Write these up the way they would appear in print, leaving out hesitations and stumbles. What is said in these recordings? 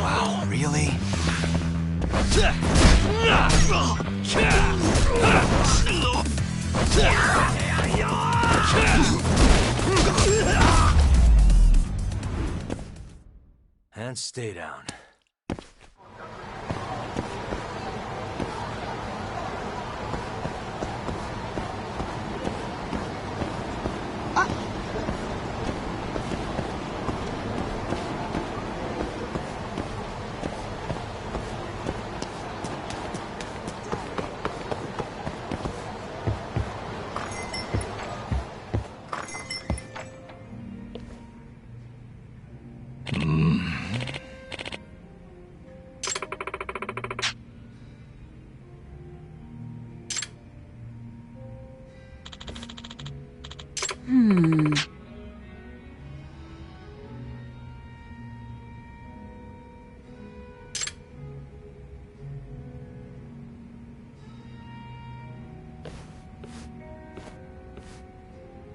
Wow, really? And stay down.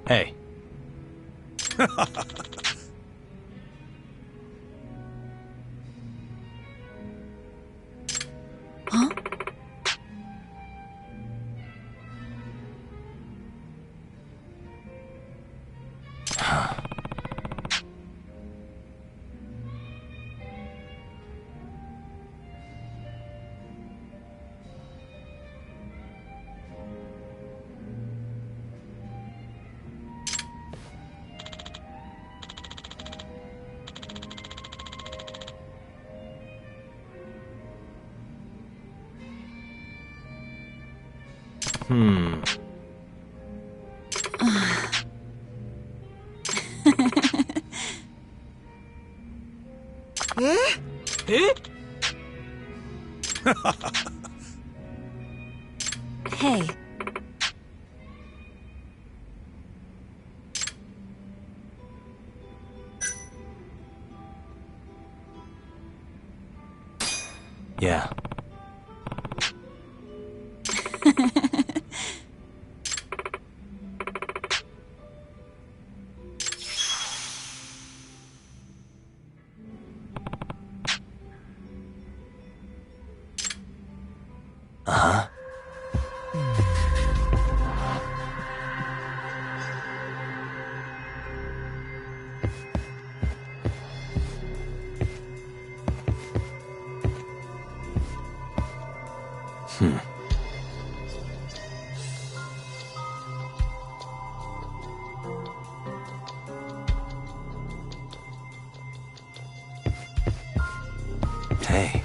Hey. Huh? Hey. Yeah. Uh-huh. Hey.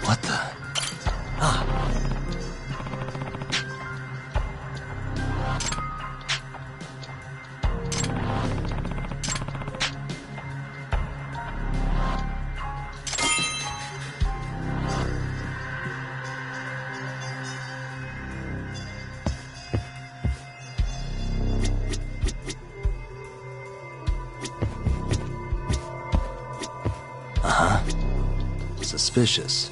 What the? Ah. Uh-huh. Suspicious.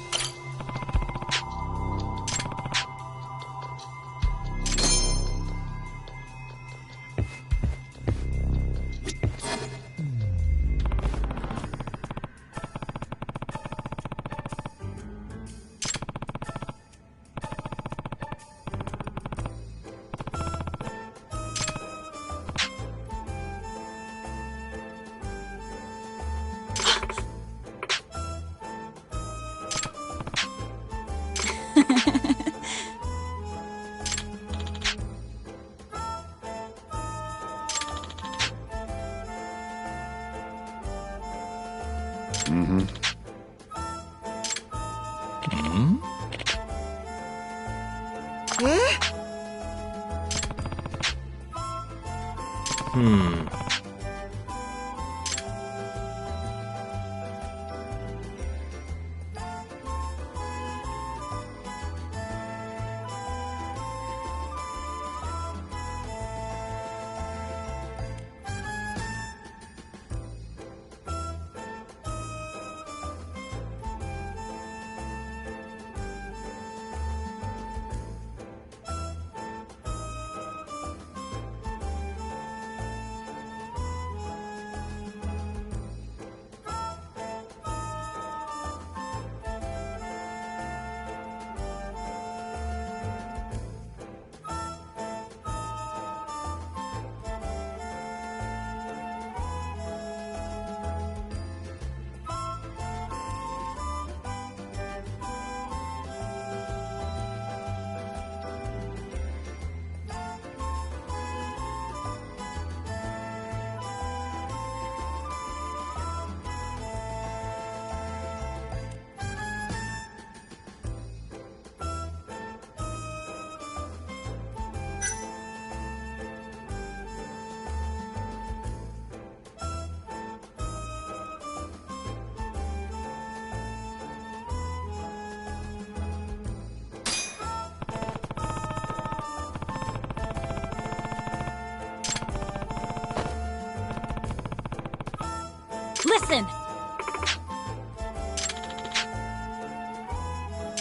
Listen!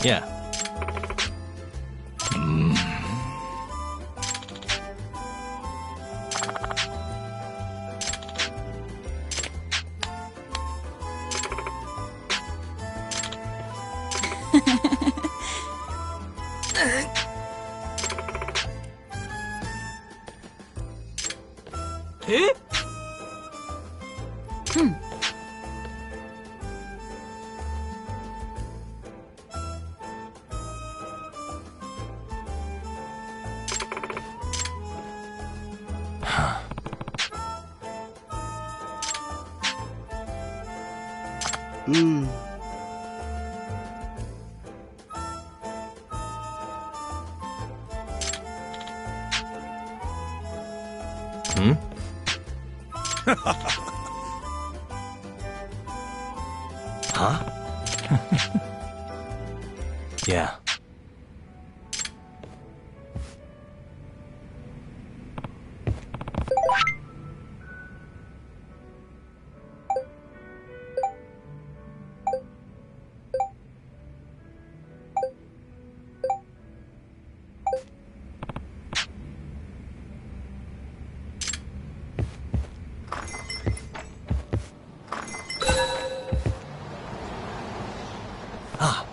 Yeah. Eh? Huh? Yeah. Ah.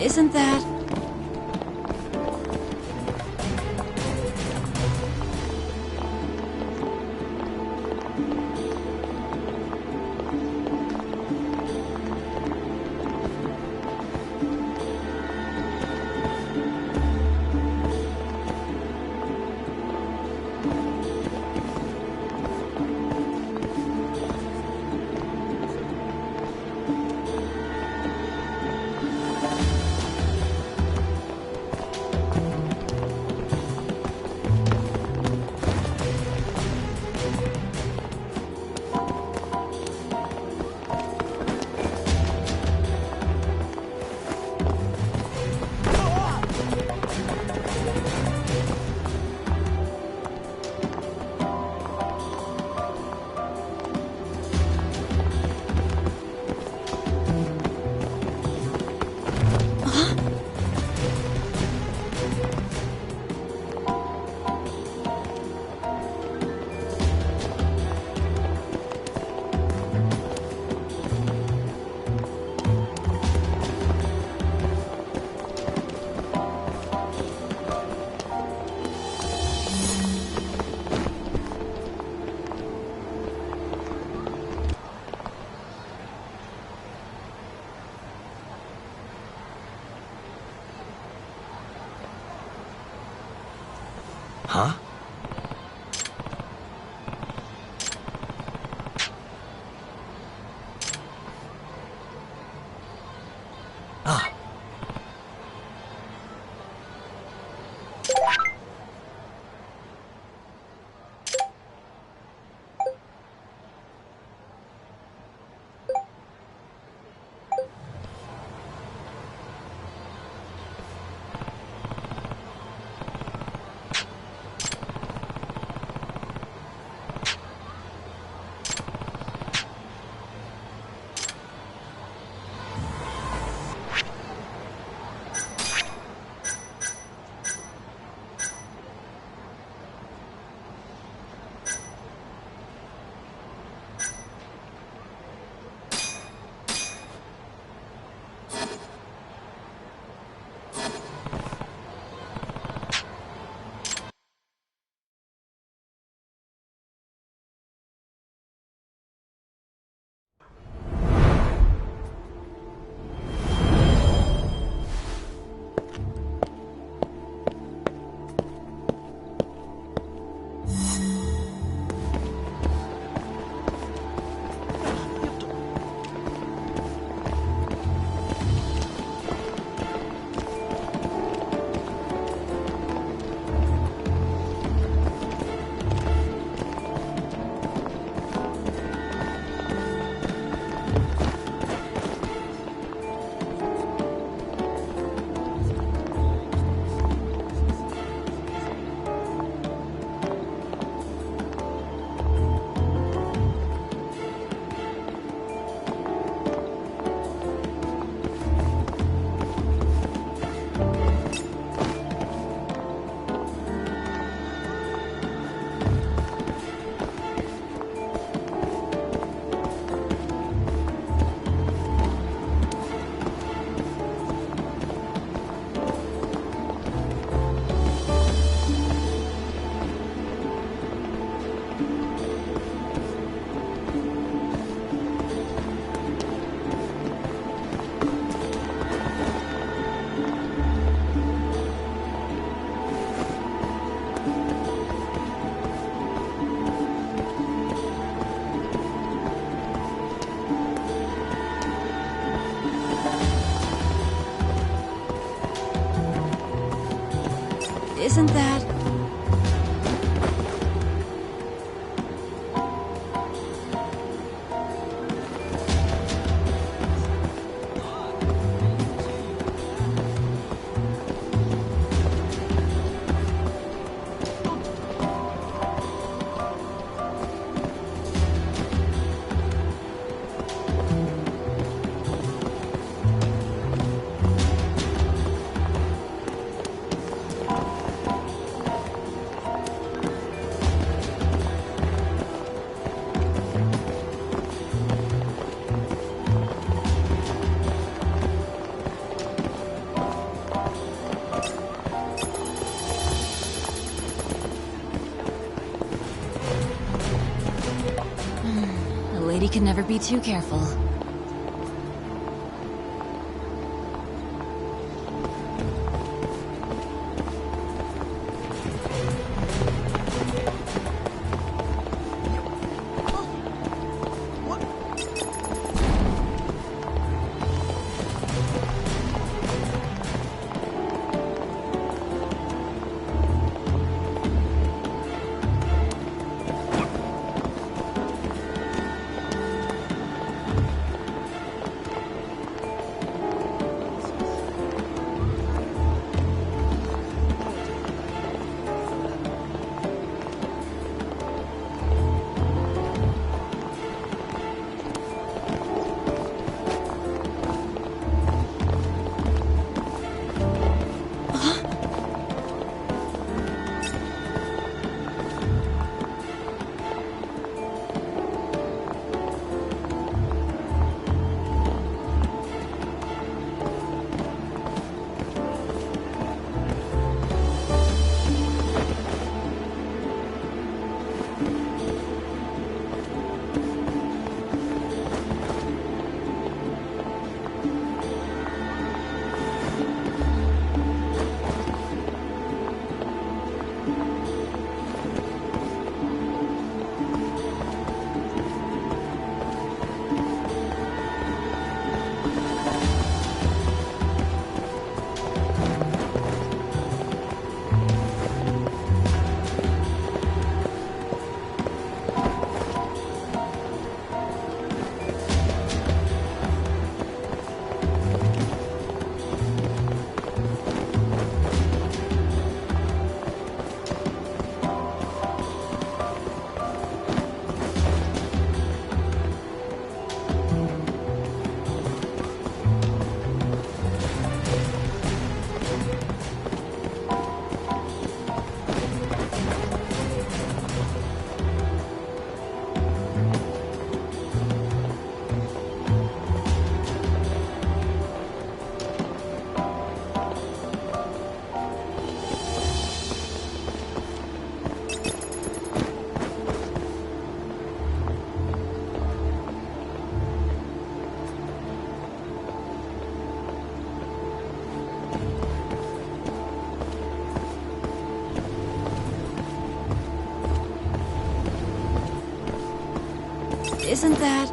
Isn't that... Huh? Ah. Isn't that... A lady can never be too careful. Isn't that...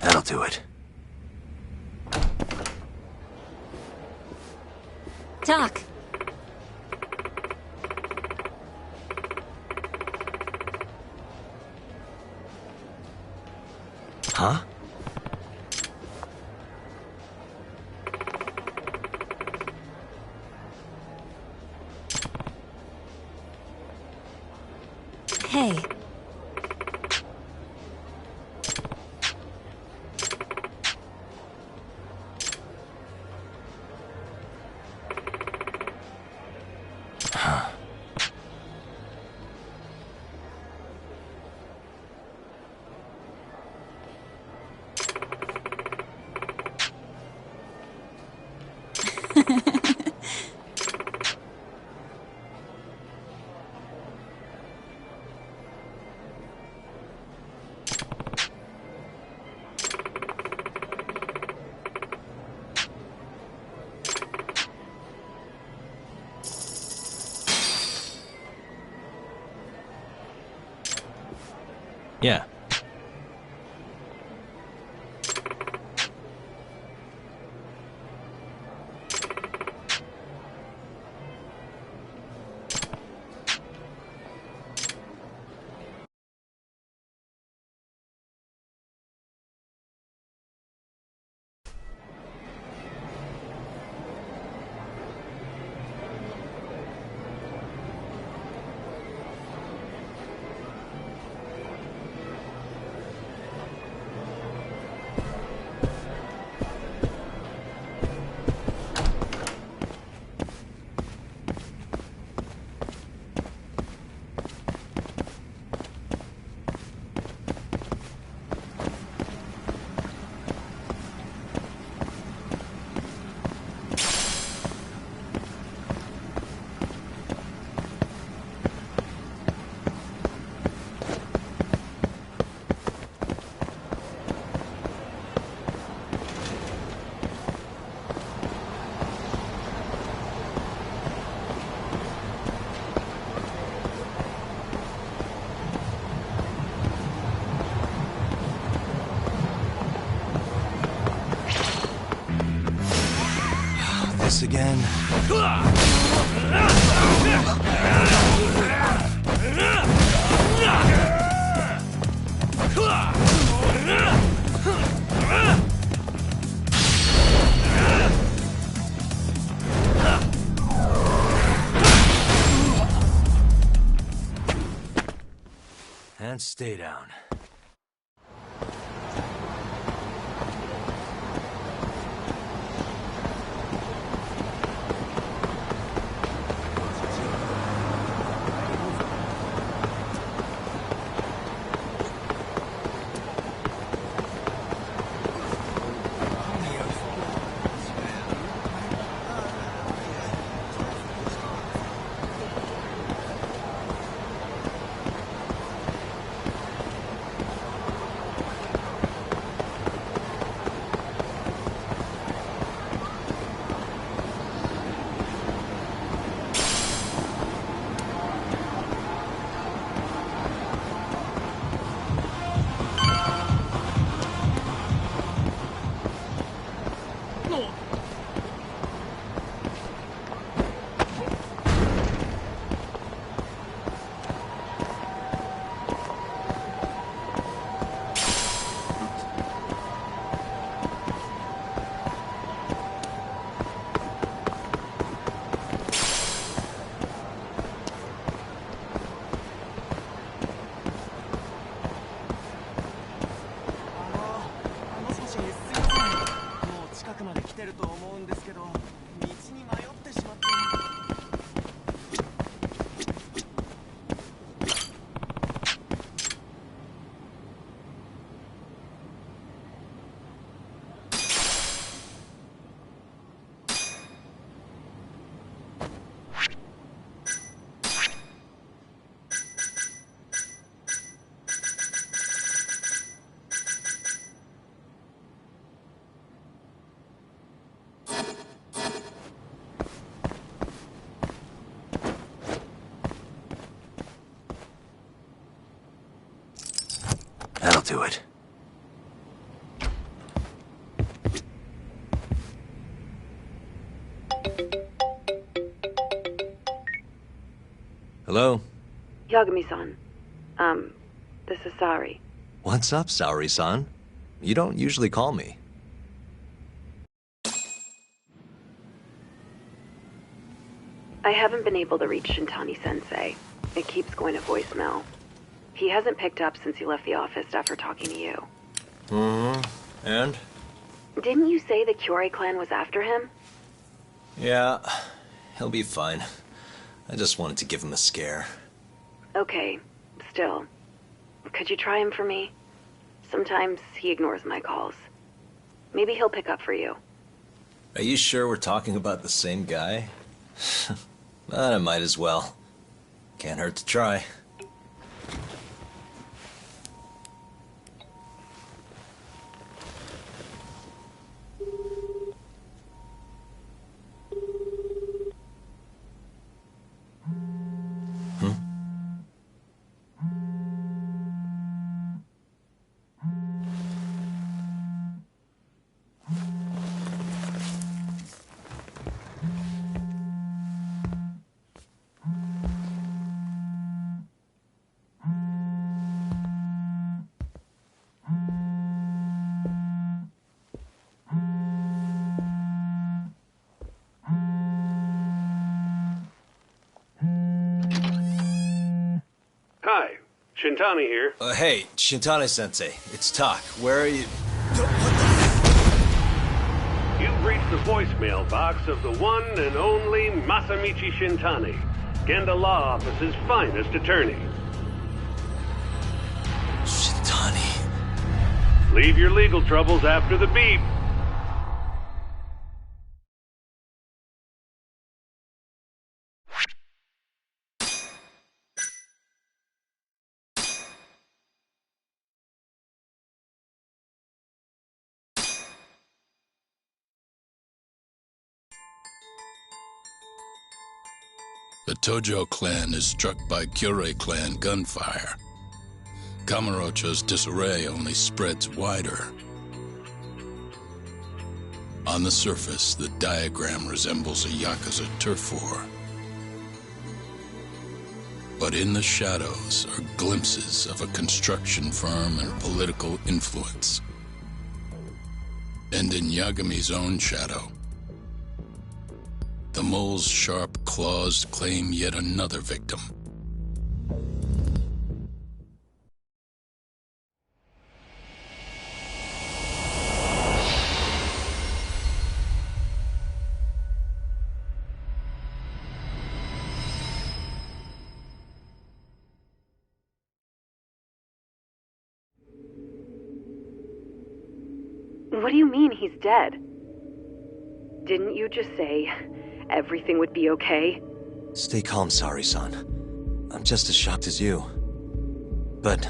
That'll do it. Doc. Huh? Hey. Yeah. This again. And stay down. That'll do it. Hello? Yagami-san. This is Sari. What's up, Saori-san? You don't usually call me. I haven't been able to reach Shintani-sensei. It keeps going to voicemail. He hasn't picked up since he left the office after talking to you. Mm-hmm. And? Didn't you say the Kyorei clan was after him? Yeah, he'll be fine. I just wanted to give him a scare. Okay, still. Could you try him for me? Sometimes he ignores my calls. Maybe he'll pick up for you. Are you sure we're talking about the same guy? But I might as well. Can't hurt to try. Hi, Shintani here. Hey, Shintani-sensei, it's Tak. Where are you? You've reached the voicemail box of the one and only Masamichi Shintani, Genda Law Office's finest attorney. Shintani. Leave your legal troubles after the beep. The Tojo clan is struck by Kyorei clan gunfire. Kamurocho's disarray only spreads wider. On the surface, the diagram resembles a Yakuza turf war. But in the shadows are glimpses of a construction firm and political influence. And in Yagami's own shadow, the mole's sharp claws claim yet another victim. What do you mean he's dead? Didn't you just say everything would be okay? Stay calm, Sari-san. I'm just as shocked as you. But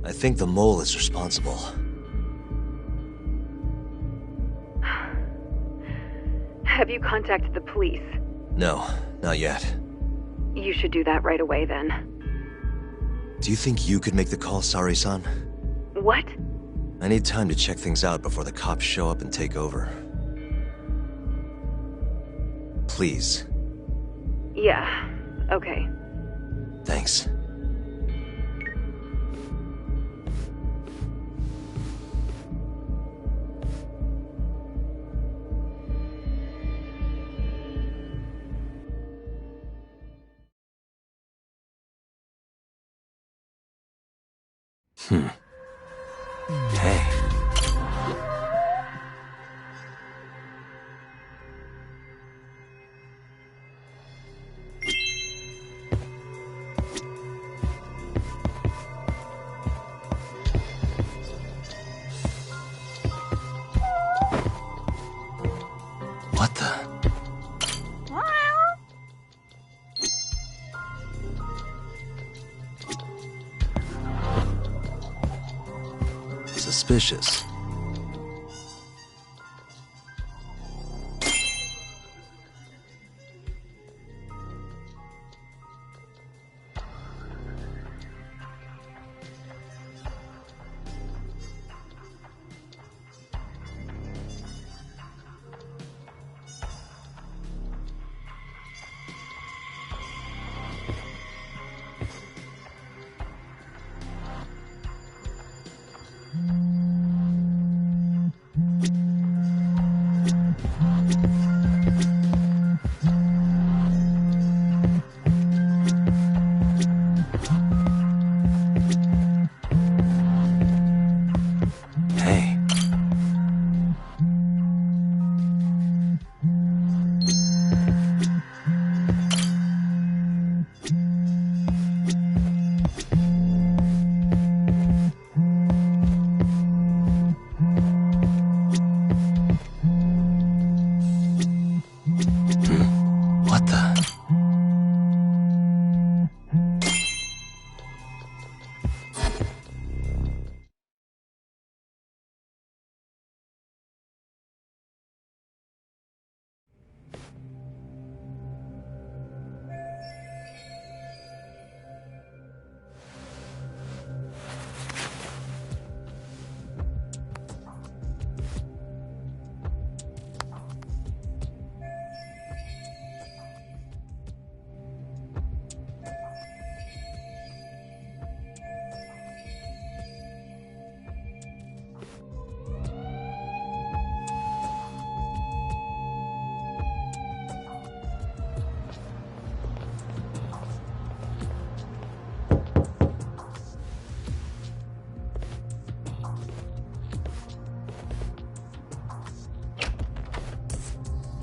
I think the mole is responsible. Have you contacted the police? No, not yet. You should do that right away then. Do you think you could make the call, Sari-san? What? I need time to check things out before the cops show up and take over. Please. Yeah, okay. Thanks. Hey. What the? Suspicious. Hey. What the?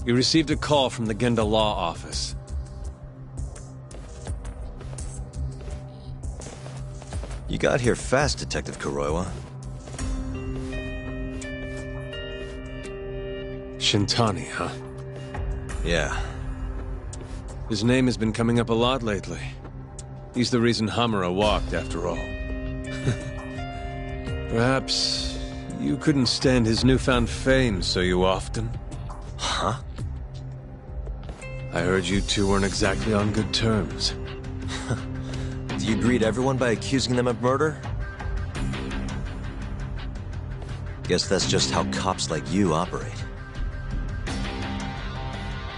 You received a call from the Genda Law Office. You got here fast, Detective Kuroiwa. Shintani, huh? Yeah. His name has been coming up a lot lately. He's the reason Hamura walked, after all. Perhaps you couldn't stand his newfound fame so you often? Huh? I heard you two weren't exactly on good terms. Do you greet everyone by accusing them of murder? Guess that's just how cops like you operate.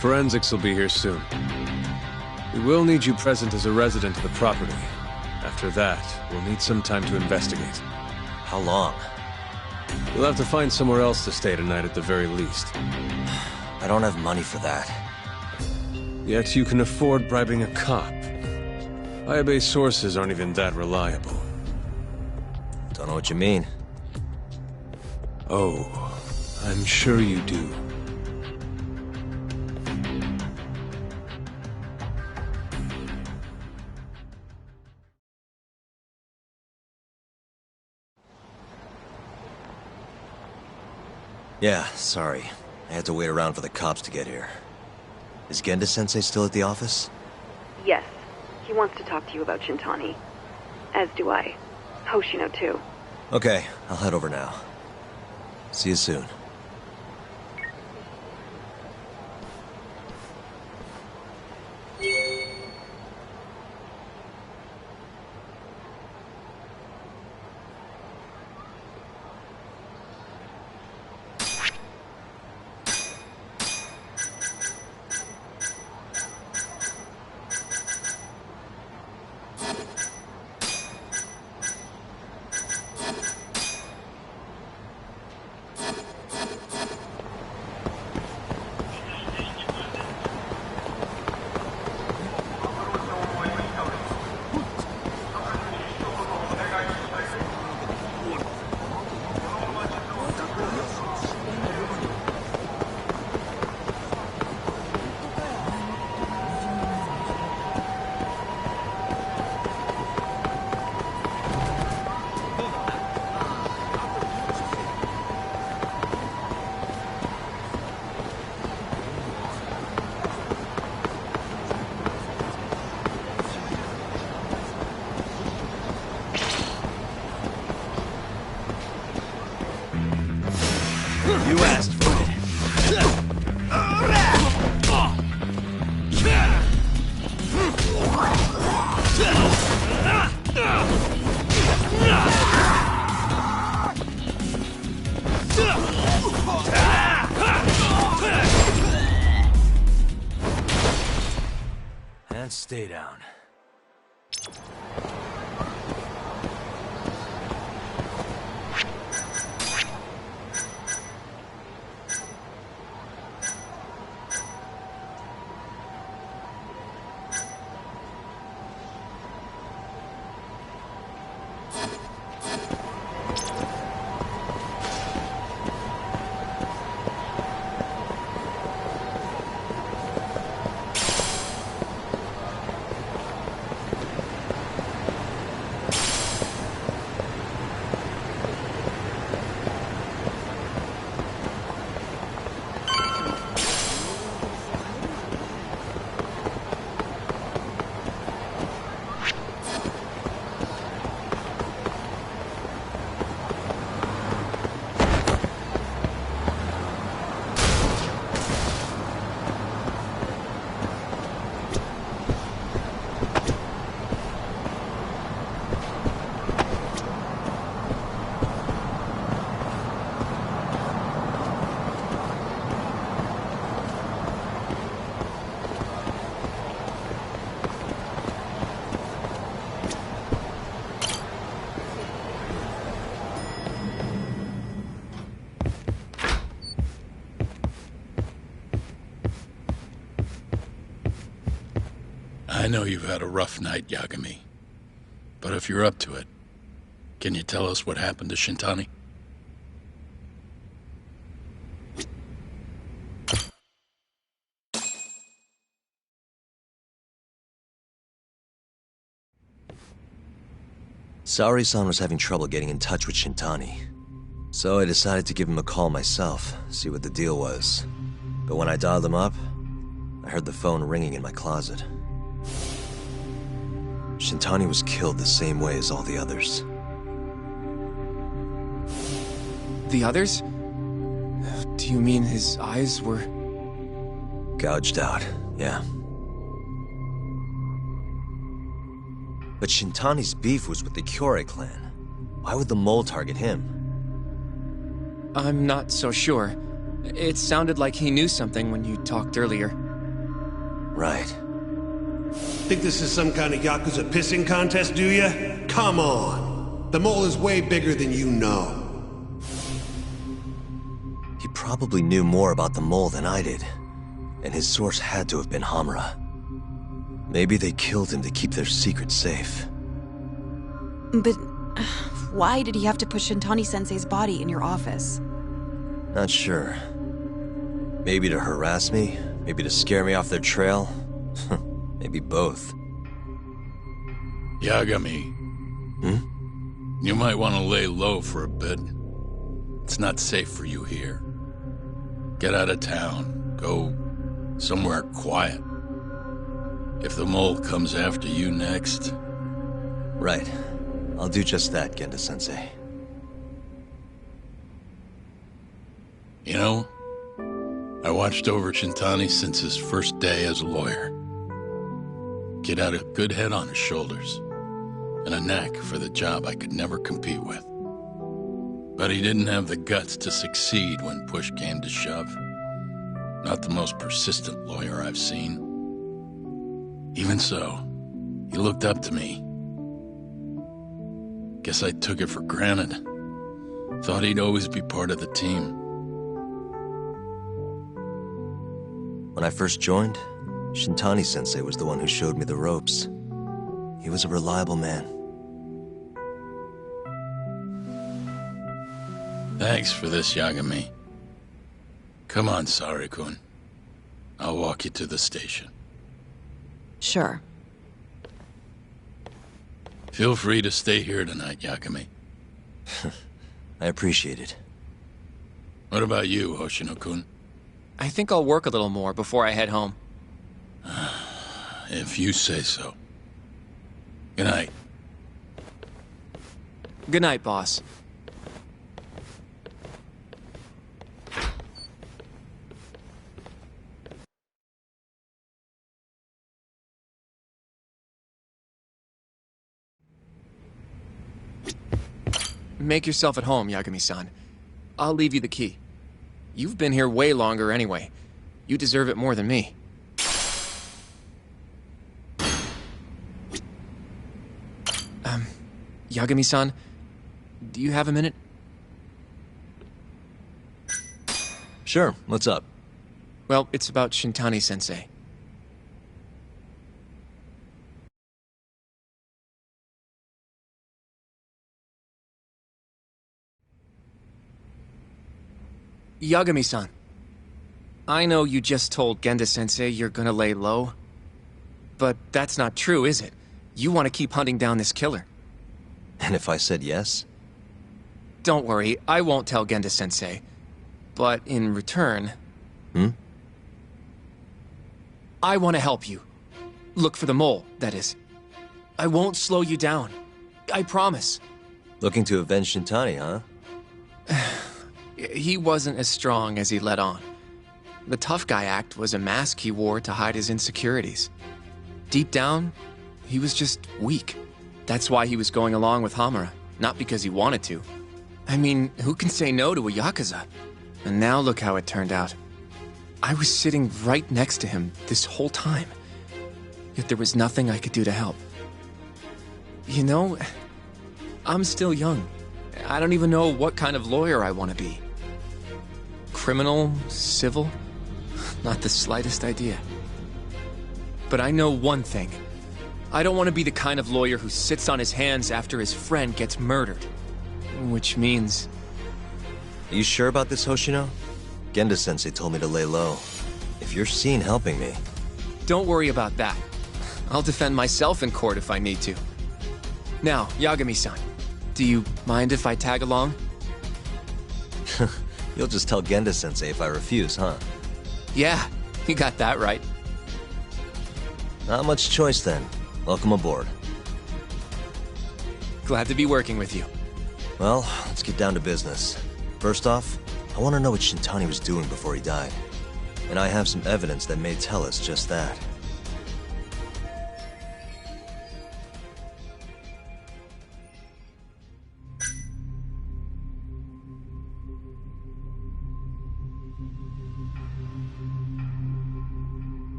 Forensics will be here soon. We will need you present as a resident of the property. After that, we'll need some time to investigate. How long? We'll have to find somewhere else to stay tonight at the very least. I don't have money for that. Yet you can afford bribing a cop. Ayabei's sources aren't even that reliable. Don't know what you mean. Oh, I'm sure you do. Yeah, sorry. I had to wait around for the cops to get here. Is Genda-sensei still at the office? Yes. He wants to talk to you about Shintani. As do I. Hoshino, too. Okay, I'll head over now. See you soon. You asked for it. And stay down. I know you've had a rough night, Yagami. But if you're up to it, can you tell us what happened to Shintani? Saori-san was having trouble getting in touch with Shintani. So I decided to give him a call myself, see what the deal was. But when I dialed him up, I heard the phone ringing in my closet. Shintani was killed the same way as all the others. The others? Do you mean his eyes were... Gouged out, yeah. But Shintani's beef was with the Kyorei clan. Why would the mole target him? I'm not so sure. It sounded like he knew something when you talked earlier. Right. Think this is some kind of Yakuza pissing contest, do ya? Come on. The mole is way bigger than you know. He probably knew more about the mole than I did. And his source had to have been Hamura. Maybe they killed him to keep their secret safe. But why did he have to put Shintani-sensei's body in your office? Not sure. Maybe to harass me? Maybe to scare me off their trail? Maybe both. Yagami. You might want to lay low for a bit. It's not safe for you here. Get out of town. Go somewhere quiet. If the mole comes after you next... Right. I'll do just that, Genda-sensei. You know, I watched over Shintani since his first day as a lawyer. Kid had a good head on his shoulders, and a knack for the job I could never compete with. But he didn't have the guts to succeed when push came to shove. Not the most persistent lawyer I've seen. Even so, he looked up to me. Guess I took it for granted. Thought he'd always be part of the team. When I first joined, Shintani-sensei was the one who showed me the ropes. He was a reliable man. Thanks for this, Yagami. Come on, Sari-kun. I'll walk you to the station. Sure. Feel free to stay here tonight, Yagami. I appreciate it. What about you, Hoshino-kun? I think I'll work a little more before I head home. If you say so. Good night. Good night, boss. Make yourself at home, Yagami-san. I'll leave you the key. You've been here way longer anyway. You deserve it more than me. Yagami-san, do you have a minute? Sure, what's up? Well, it's about Shintani-sensei. Yagami-san, I know you just told Genda-sensei you're gonna lay low, but that's not true, is it? You want to keep hunting down this killer. And if I said yes? Don't worry, I won't tell Genda-sensei. But in return... I want to help you. Look for the mole, that is. I won't slow you down. I promise. Looking to avenge Shintani, huh? He wasn't as strong as he let on. The tough guy act was a mask he wore to hide his insecurities. Deep down, he was just weak. That's why he was going along with Hamura, not because he wanted to. I mean, who can say no to a Yakuza? And now look how it turned out. I was sitting right next to him this whole time. Yet there was nothing I could do to help. You know, I'm still young. I don't even know what kind of lawyer I want to be. Criminal? Civil? Not the slightest idea. But I know one thing. I don't want to be the kind of lawyer who sits on his hands after his friend gets murdered. Which means... Are you sure about this, Hoshino? Genda-sensei told me to lay low. If you're seen helping me... Don't worry about that. I'll defend myself in court if I need to. Now, Yagami-san, do you mind if I tag along? You'll just tell Genda-sensei if I refuse, huh? Yeah, you got that right. Not much choice then. Welcome aboard. Glad to be working with you. Well, let's get down to business. First off, I want to know what Shintani was doing before he died. And I have some evidence that may tell us just that.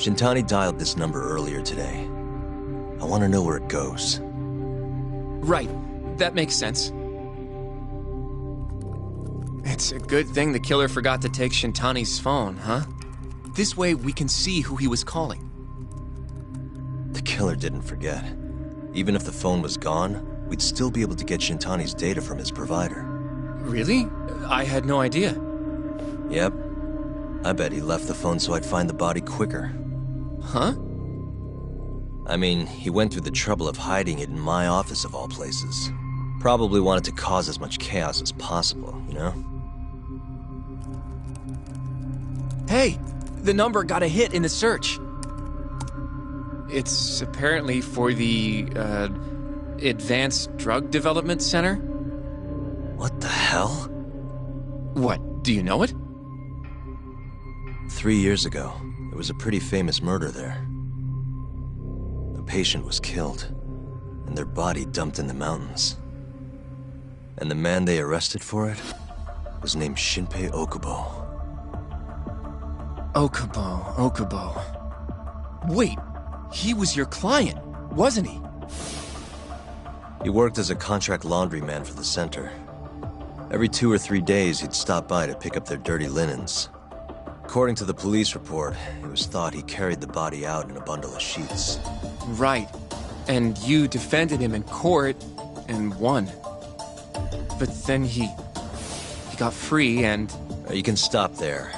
Shintani dialed this number earlier today. I want to know where it goes. Right. That makes sense. It's a good thing the killer forgot to take Shintani's phone, huh? This way we can see who he was calling. The killer didn't forget. Even if the phone was gone, we'd still be able to get Shintani's data from his provider. Really? I had no idea. Yep. I bet he left the phone so I'd find the body quicker. Huh? I mean, he went through the trouble of hiding it in my office of all places. Probably wanted to cause as much chaos as possible, you know? Hey! The number got a hit in the search. It's apparently for the, Advanced Drug Development Center? What the hell? What, do you know it? 3 years ago, there was a pretty famous murder there. A patient was killed, and their body dumped in the mountains. And the man they arrested for it was named Shinpei Okubo. Okubo. Wait, he was your client, wasn't he? He worked as a contract laundryman for the center. Every 2 or 3 days, he'd stop by to pick up their dirty linens. According to the police report, it was thought he carried the body out in a bundle of sheets. Right. And you defended him in court and won. But then he got free and... You can stop there.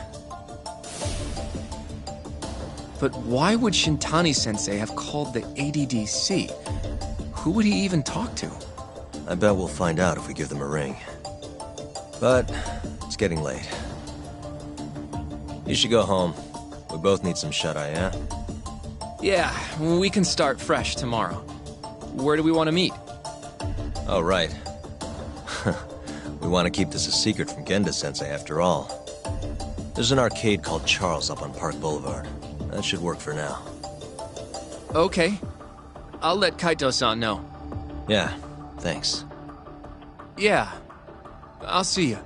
But why would Shintani-sensei have called the ADDC? Who would he even talk to? I bet we'll find out if we give them a ring. But it's getting late. You should go home. We both need some shut-eye, yeah? Yeah, we can start fresh tomorrow. Where do we want to meet? Oh, right. We want to keep this a secret from Genda-sensei after all. There's an arcade called Charles up on Park Boulevard. That should work for now. Okay. I'll let Kaito-san know. Yeah, thanks. Yeah. I'll see you.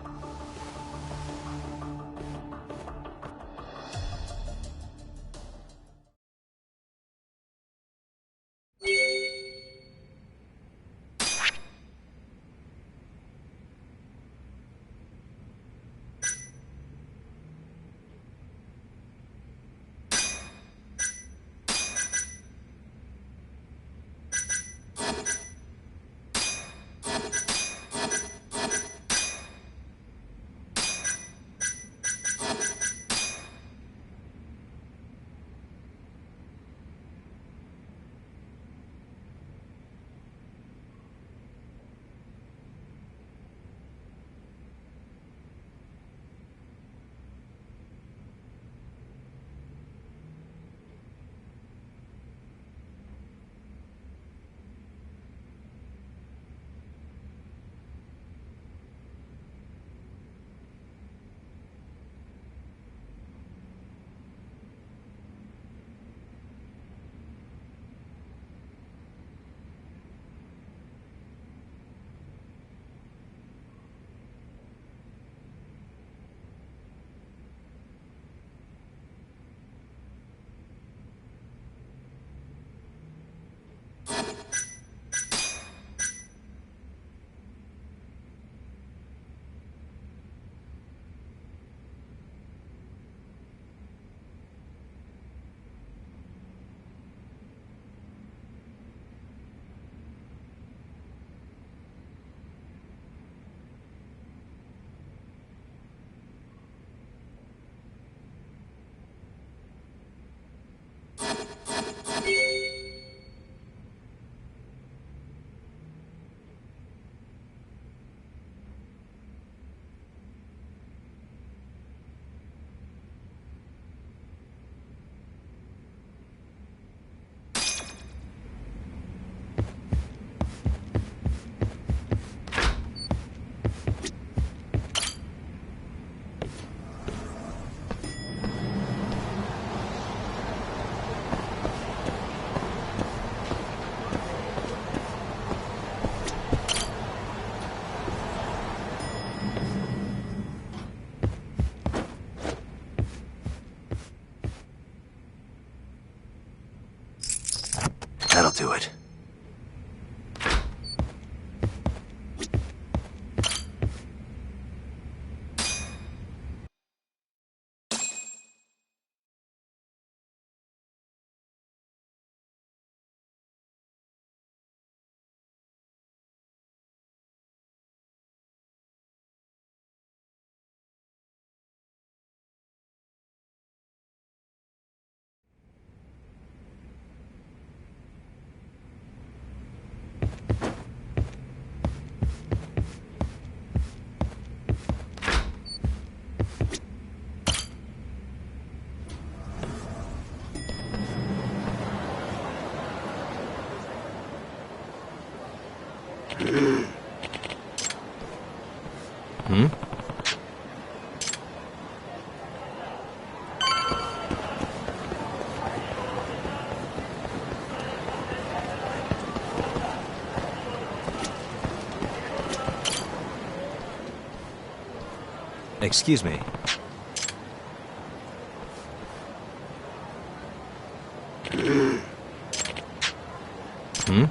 do it. Hmm? Excuse me. Hmm?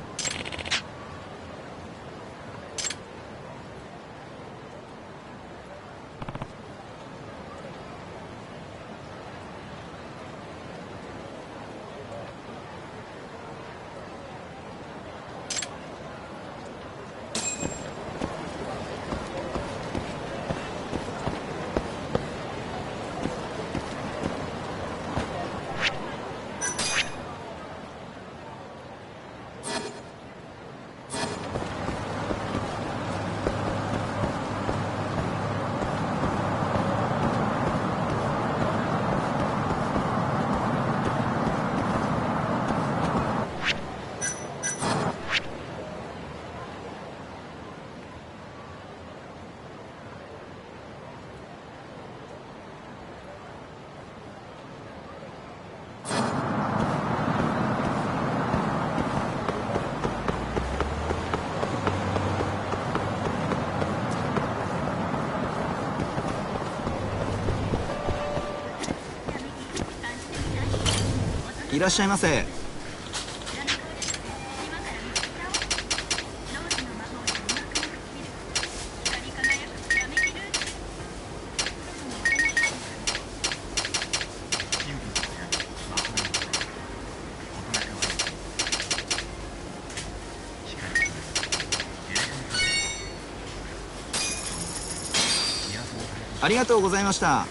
いらっしゃいませ。ありがとうございました。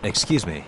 Excuse me.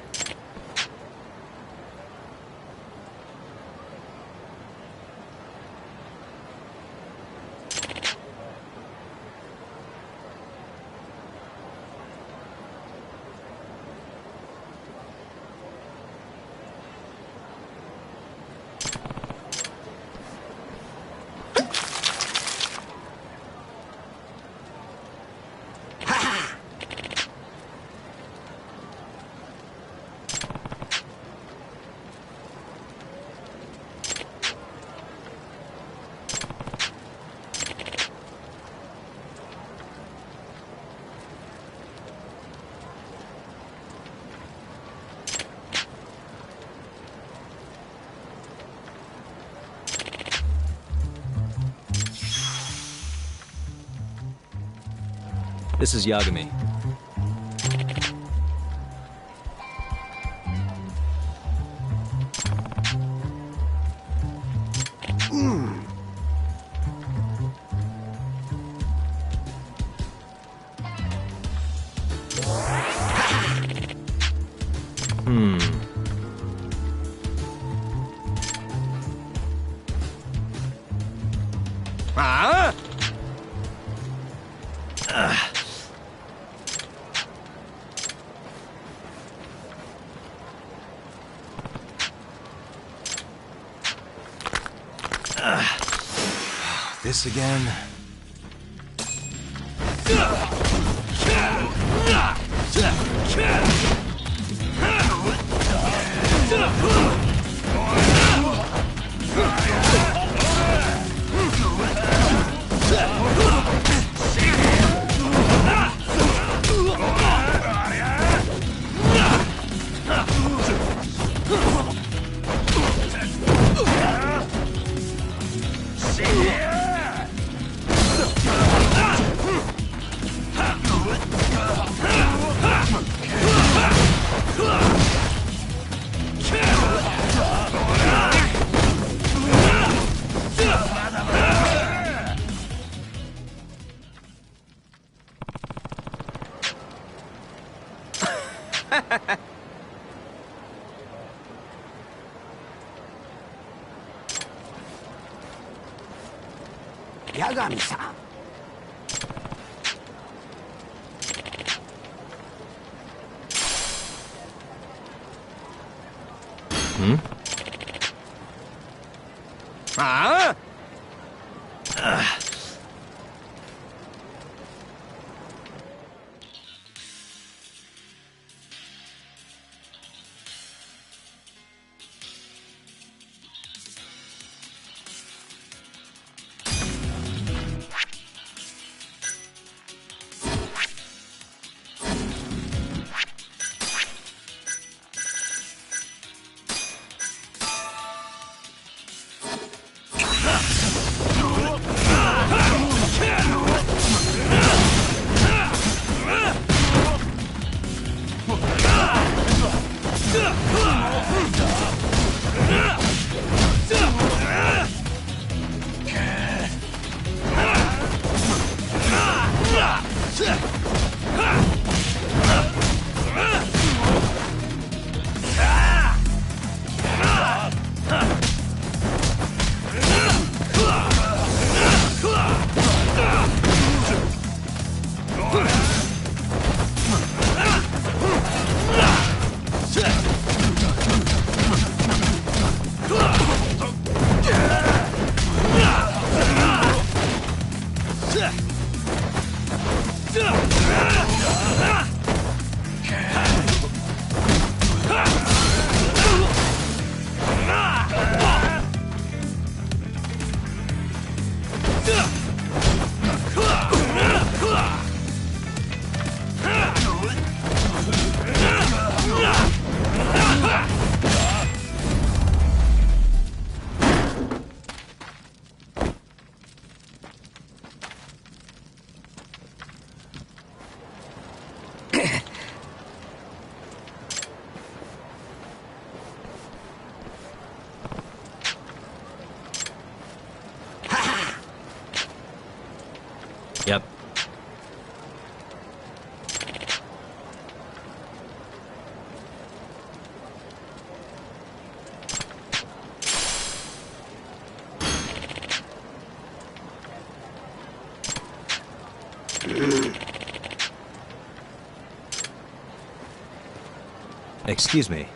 This is Yagami. This again? Yep. Excuse me.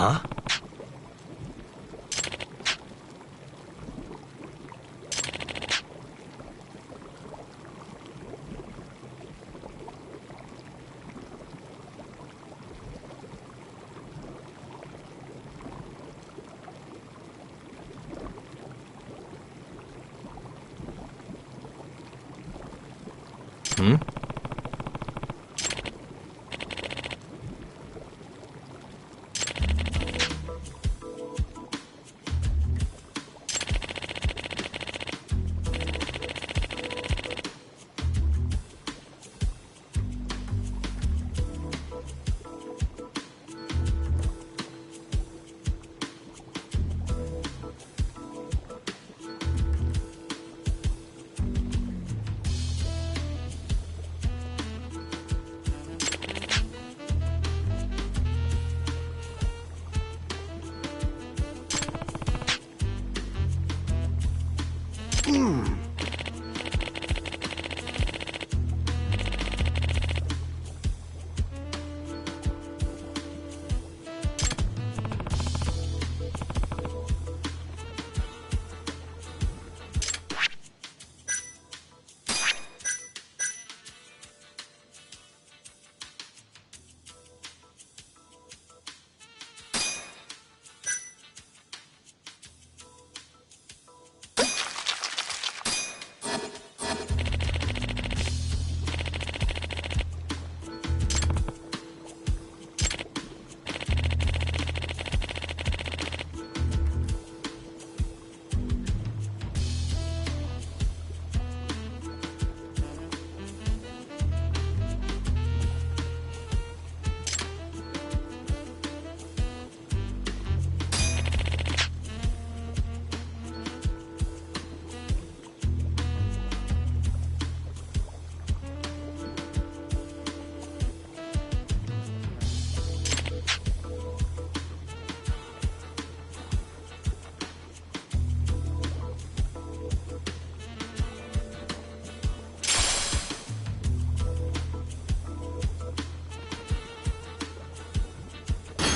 Huh? Hmm?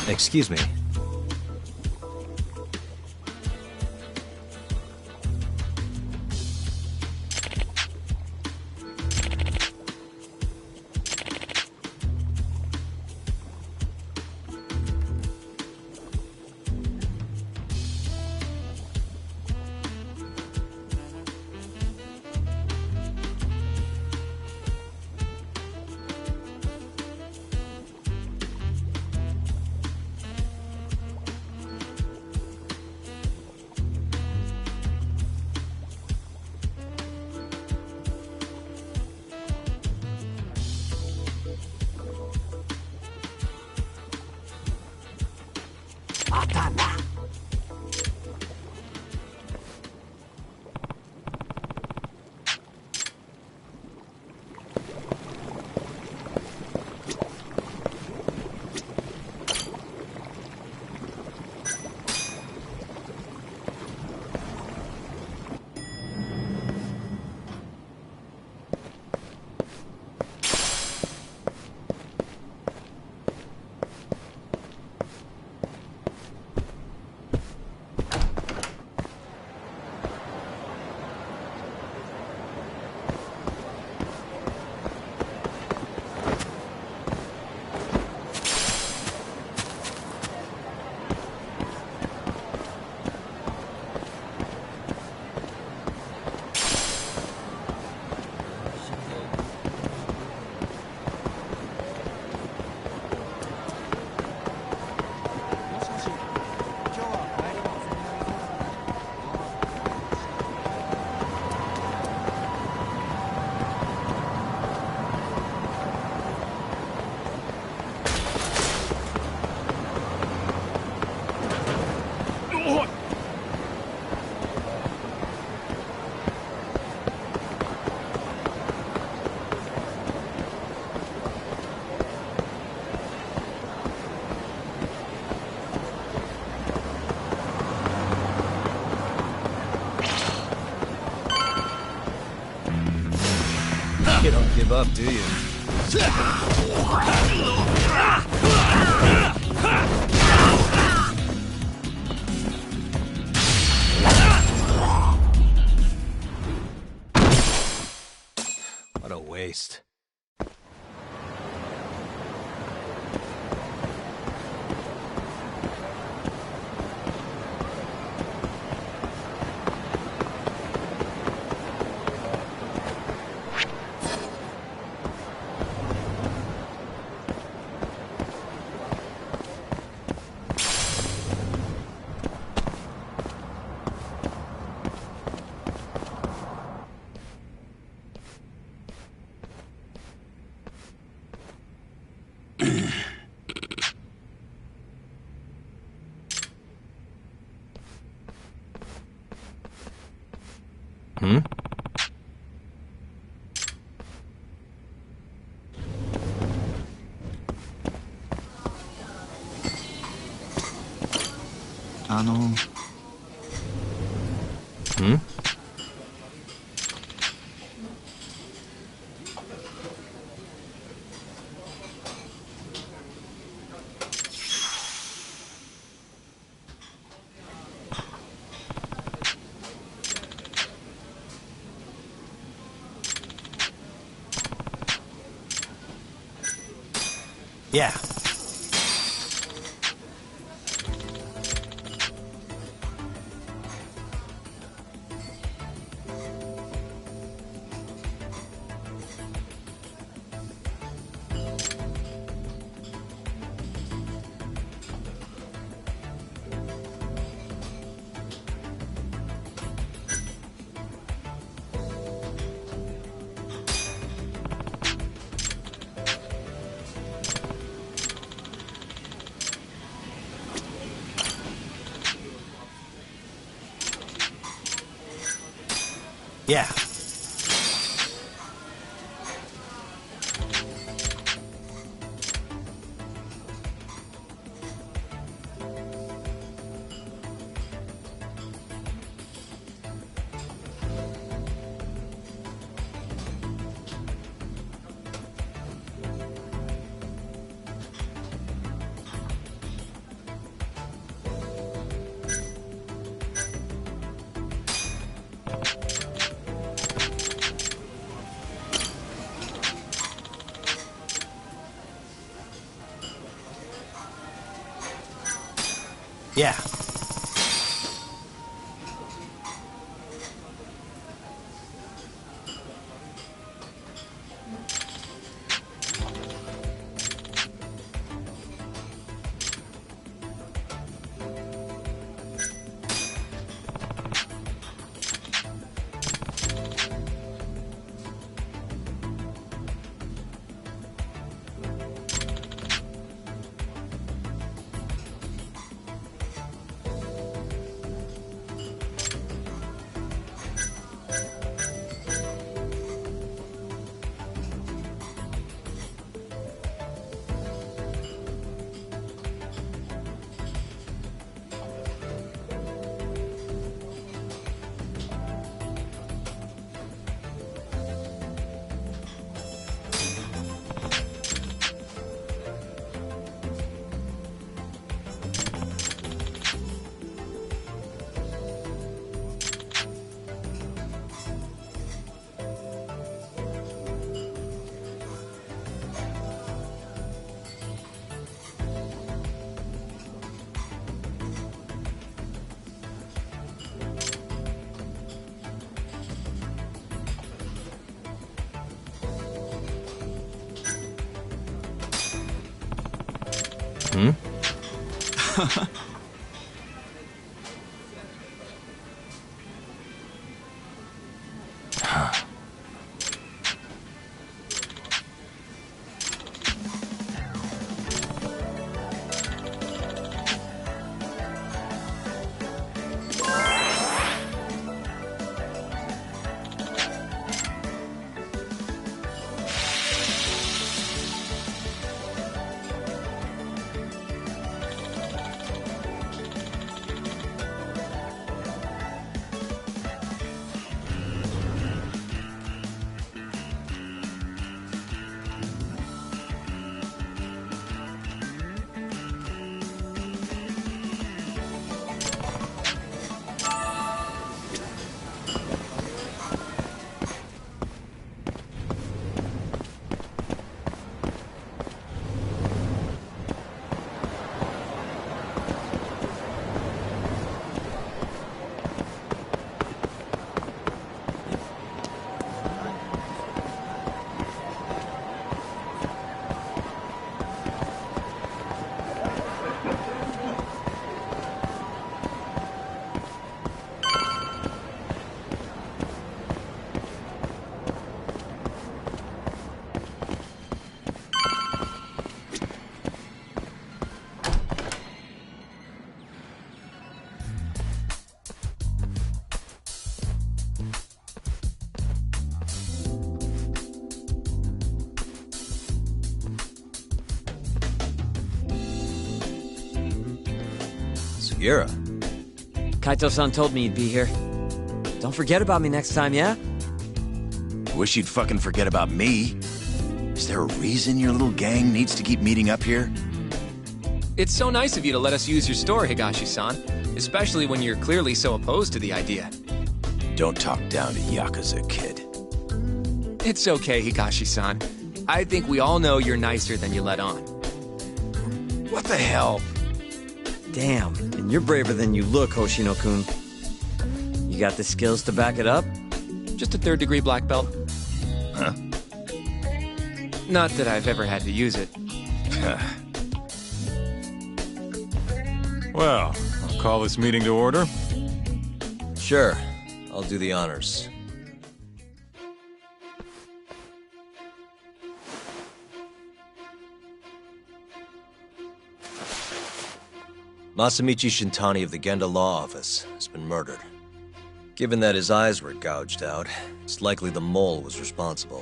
Excuse me. You don't give up, do you? What a waste. Hmm? Hmm? Yeah. Yeah. Yeah. Hmm? Sugiura. Kaito-san told me you'd be here. Don't forget about me next time, yeah? Wish you'd fucking forget about me. Is there a reason your little gang needs to keep meeting up here? It's so nice of you to let us use your store, Higashi-san. Especially when you're clearly so opposed to the idea. Don't talk down to Yakuza, kid. It's okay, Higashi-san. I think we all know you're nicer than you let on. What the hell? Damn, and you're braver than you look, Hoshino-kun. You got the skills to back it up? Just a third-degree black belt. Huh? Not that I've ever had to use it. Well, I'll call this meeting to order. Sure. I'll do the honors. Masamichi Shintani of the Genda Law Office has been murdered. Given that his eyes were gouged out, it's likely the mole was responsible.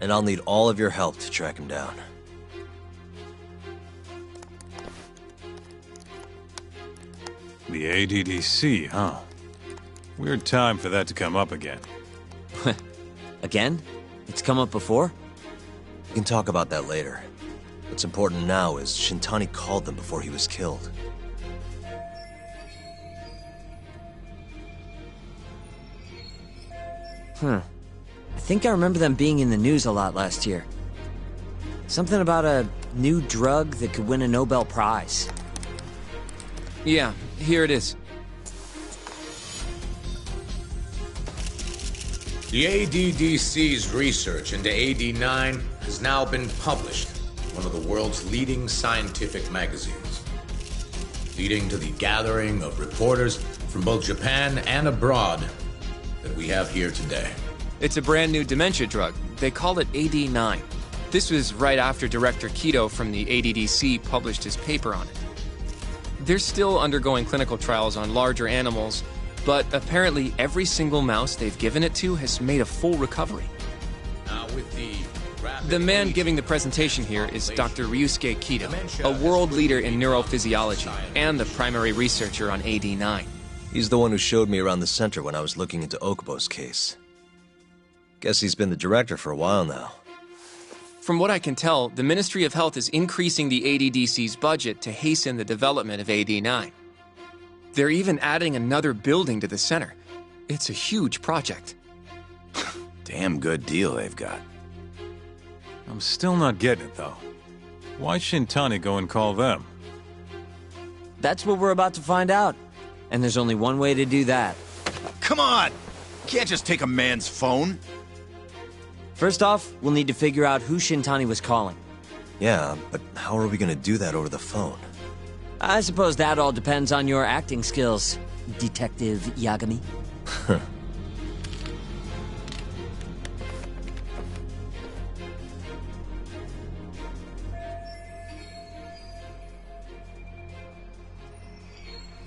And I'll need all of your help to track him down. The ADDC, huh? Weird time for that to come up again. Again? It's come up before? We can talk about that later. What's important now is Shintani called them before he was killed. I think I remember them being in the news a lot last year. Something about a new drug that could win a Nobel Prize. Yeah, here it is. The ADDC's research into AD9 has now been published in one of the world's leading scientific magazines, leading to the gathering of reporters from both Japan and abroad that we have here today. It's a brand new dementia drug. They call it AD9. This was right after Director Kido from the ADDC published his paper on it. They're still undergoing clinical trials on larger animals, but apparently every single mouse they've given it to has made a full recovery. Now with the man giving the presentation here is Dr. Ryusuke Kido, a world leader in neurophysiology and the primary researcher on AD9. He's the one who showed me around the center when I was looking into Okubo's case. Guess he's been the director for a while now. From what I can tell, the Ministry of Health is increasing the ADDC's budget to hasten the development of AD9. They're even adding another building to the center. It's a huge project. Damn good deal they've got. I'm still not getting it, though. Why Shintani go and call them? That's what we're about to find out. And there's only one way to do that. Come on! Can't just take a man's phone. First off, we'll need to figure out who Shintani was calling. Yeah, but how are we gonna do that over the phone? I suppose that all depends on your acting skills, Detective Yagami.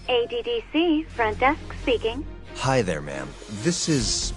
ADDC, front desk speaking. Hi there, ma'am. This is...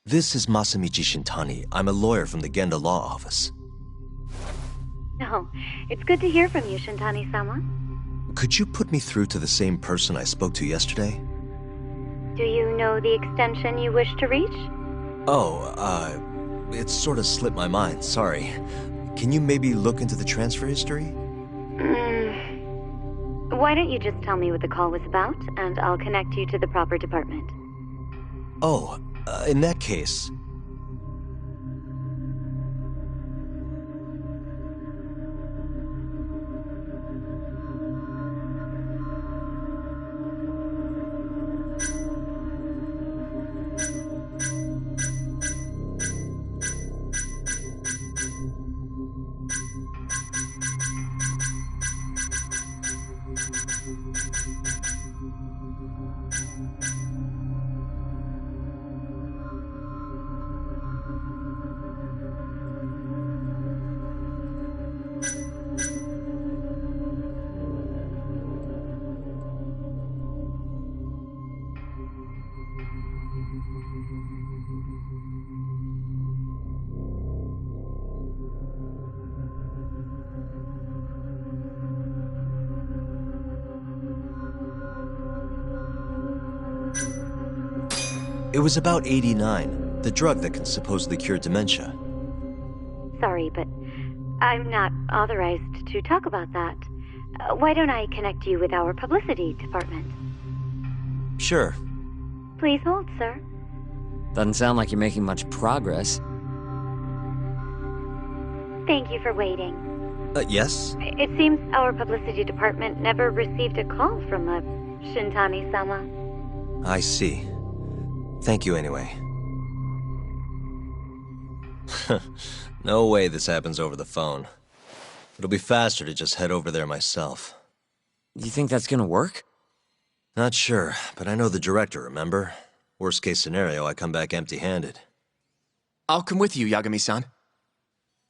This is Masamichi Shintani. I'm a lawyer from the Genda Law Office. Oh, it's good to hear from you, Shintani-sama. Could you put me through to the same person I spoke to yesterday? Do you know the extension you wish to reach? Oh, it sort of slipped my mind, sorry. Can you maybe look into the transfer history? Why don't you just tell me what the call was about, and I'll connect you to the proper department. Oh, in that case... It was about 89, the drug that can supposedly cure dementia. Sorry, but I'm not authorized to talk about that. Why don't I connect you with our publicity department? Sure. Please hold, sir. Doesn't sound like you're making much progress. Thank you for waiting. Yes? It seems our publicity department never received a call from a Shintani-sama. I see. Thank you anyway. No way this happens over the phone. It'll be faster to just head over there myself. You think that's gonna work? Not sure, but I know the director, remember? Worst case scenario, I come back empty-handed. I'll come with you, Yagami-san.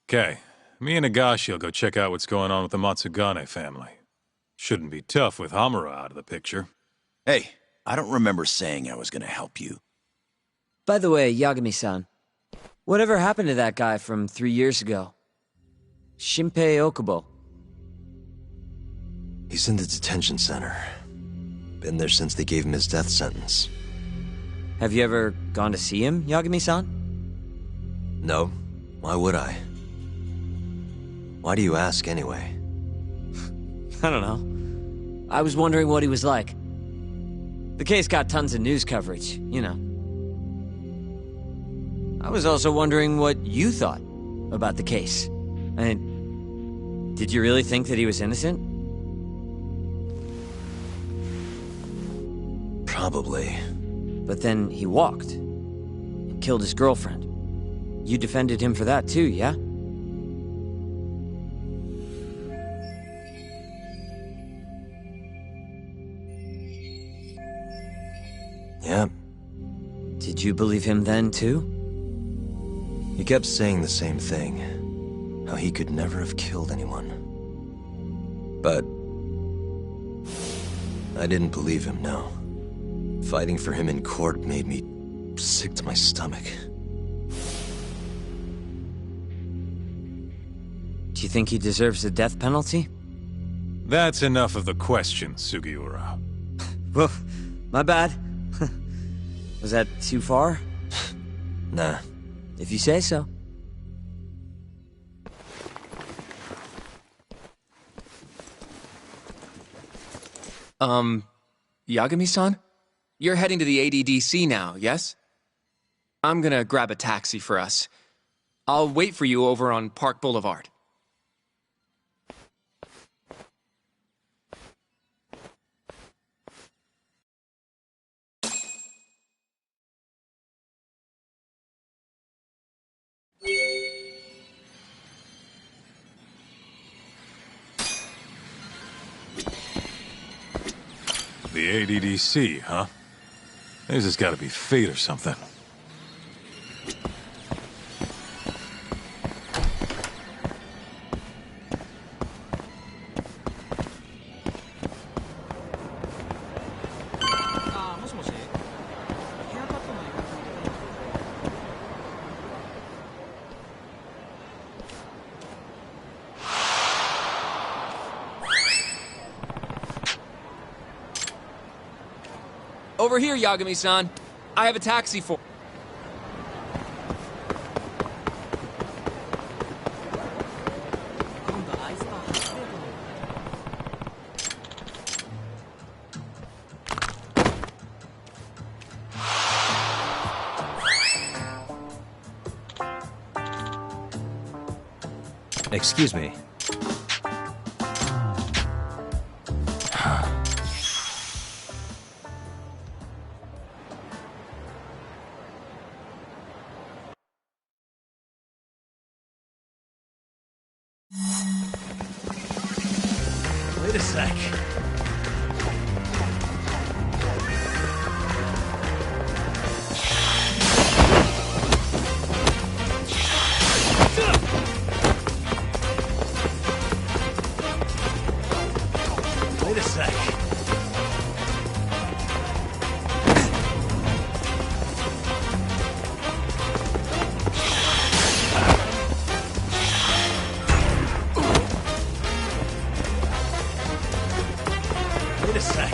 Okay. Me and Nagashi will go check out what's going on with the Matsugane family. Shouldn't be tough with Hamura out of the picture. Hey, I don't remember saying I was gonna help you. By the way, Yagami-san, whatever happened to that guy from 3 years ago? Shinpei Okubo. He's in the detention center. Been there since they gave him his death sentence. Have you ever gone to see him, Yagami-san? No. Why would I? Why do you ask anyway? I don't know. I was wondering what he was like. The case got tons of news coverage, you know. I was also wondering what you thought about the case. I mean, did you really think that he was innocent? Probably. But then he walked and killed his girlfriend. You defended him for that too, yeah? Yeah. Did you believe him then too? He kept saying the same thing. How he could never have killed anyone. But I didn't believe him, no. Fighting for him in court made me sick to my stomach. Do you think he deserves the death penalty? That's enough of the question, Sugiura. Well, my bad. Was that too far? Nah. If you say so. Yagami-san? You're heading to the ADDC now, yes? I'm gonna grab a taxi for us. I'll wait for you over on Park Boulevard. The ADDC, huh? This has got to be fate or something. Over here, Yagami-san. I have a taxi for... Excuse me. Wait a sec. Wait a sec. Wait a sec.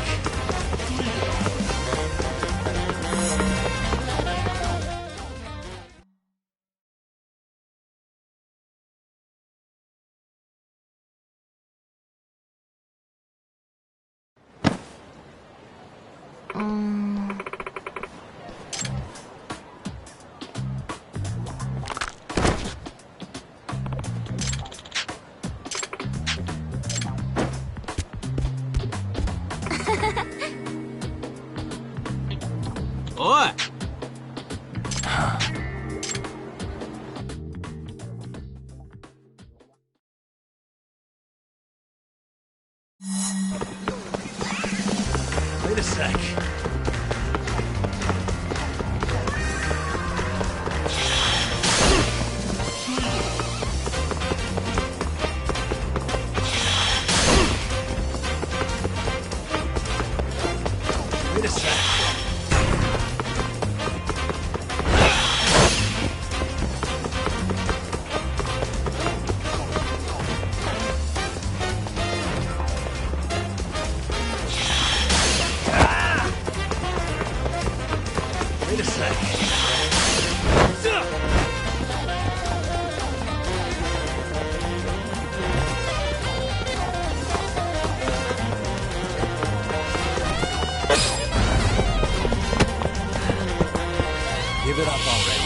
Oi! Wait a sec. Wait a sec. Give it up already.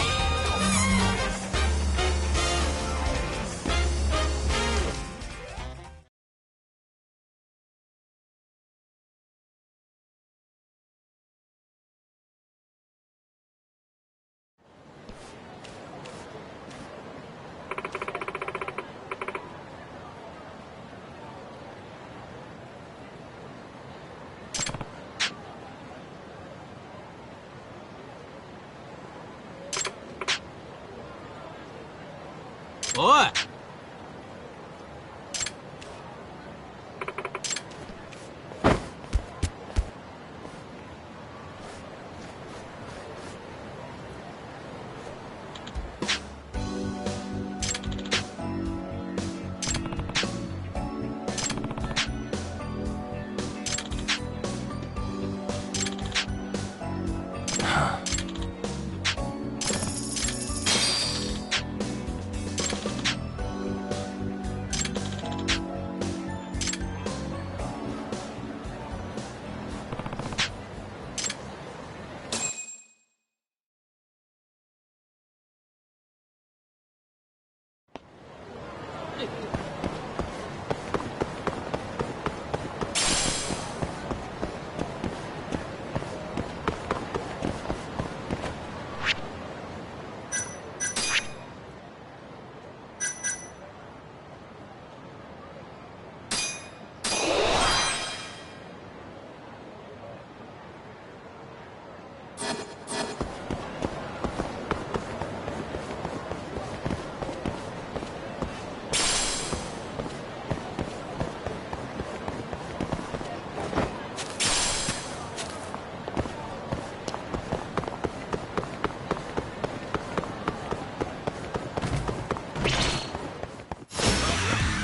Oi!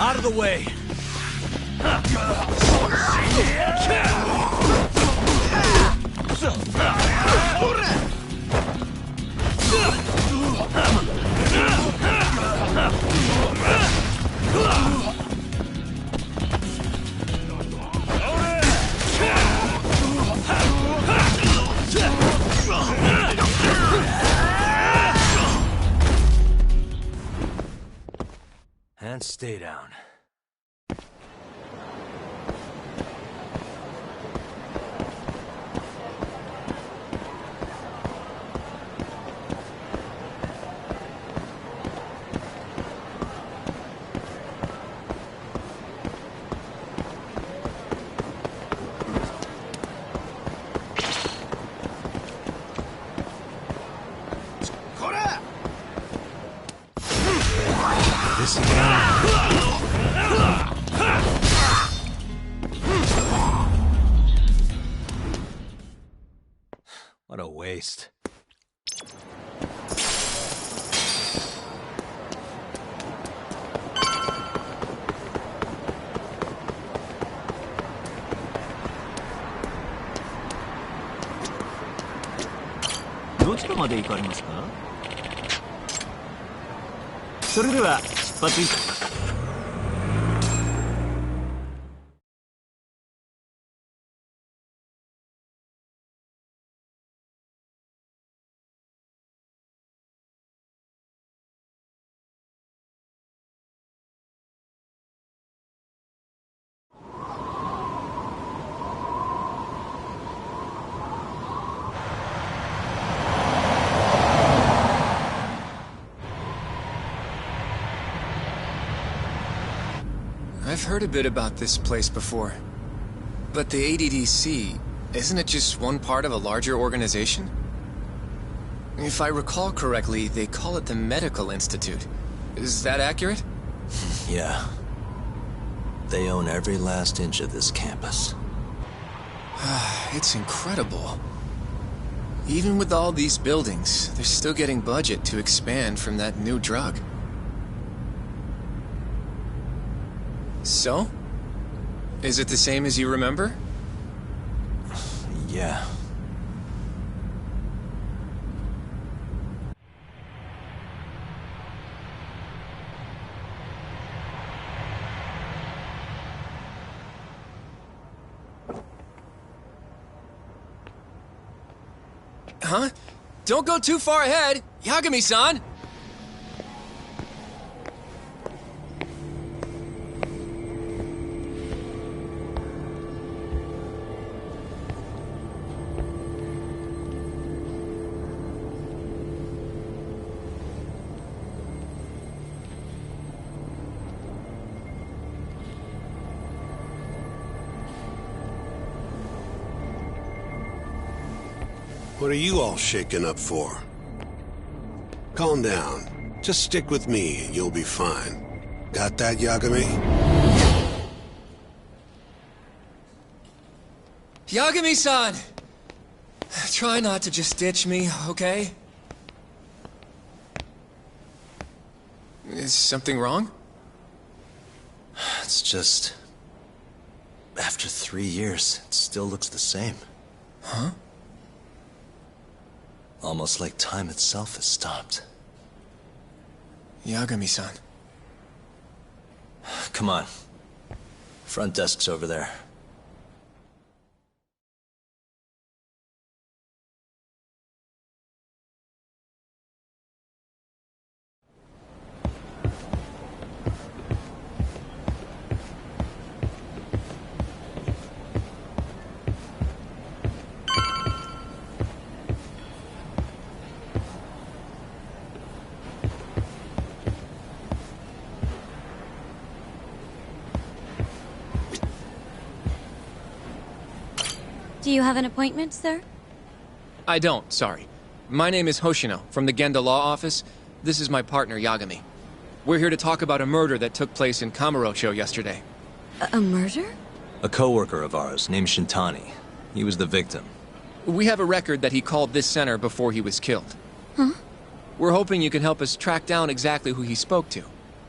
Out of the way! And stay down. This What a waste.どちらまで行かれますか？それでは出発。I've heard a bit about this place before. But the ADDC, isn't it just one part of a larger organization? If I recall correctly, they call it the Medical Institute. Is that accurate? Yeah. They own every last inch of this campus. It's incredible. Even with all these buildings, they're still getting budget to expand from that new drug. So? Is it the same as you remember? Yeah. Huh? Don't go too far ahead! Yagami-san! What are you all shaken up for? Calm down. Just stick with me and you'll be fine. Got that, Yagami? Yagami-san! Try not to just ditch me, okay? Is something wrong? It's just... After 3 years, it still looks the same. Huh? Almost like time itself has stopped. Yagami-san. Come on. Front desk's over there. Do you have an appointment, sir? I don't, sorry. My name is Hoshino, from the Genda Law Office. This is my partner, Yagami. We're here to talk about a murder that took place in Kamurocho yesterday. A murder? A coworker of ours, named Shintani. He was the victim. We have a record that he called this center before he was killed. Huh? We're hoping you can help us track down exactly who he spoke to.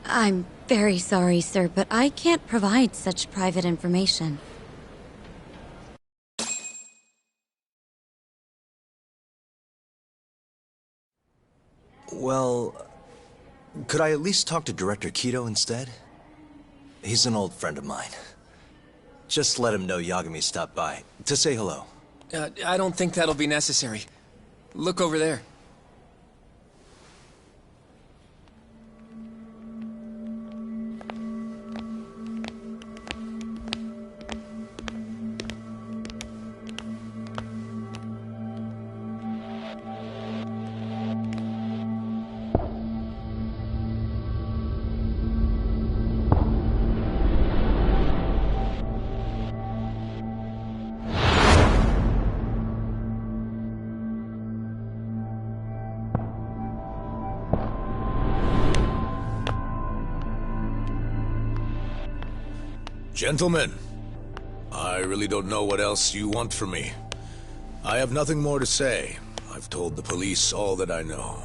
I'm very sorry, sir, but I can't provide such private information. Well, could I at least talk to Director Kido instead? He's an old friend of mine. Just let him know Yagami stopped by, to say hello. I don't think that'll be necessary. Look over there. Gentlemen, I really don't know what else you want from me. I have nothing more to say. I've told the police all that I know.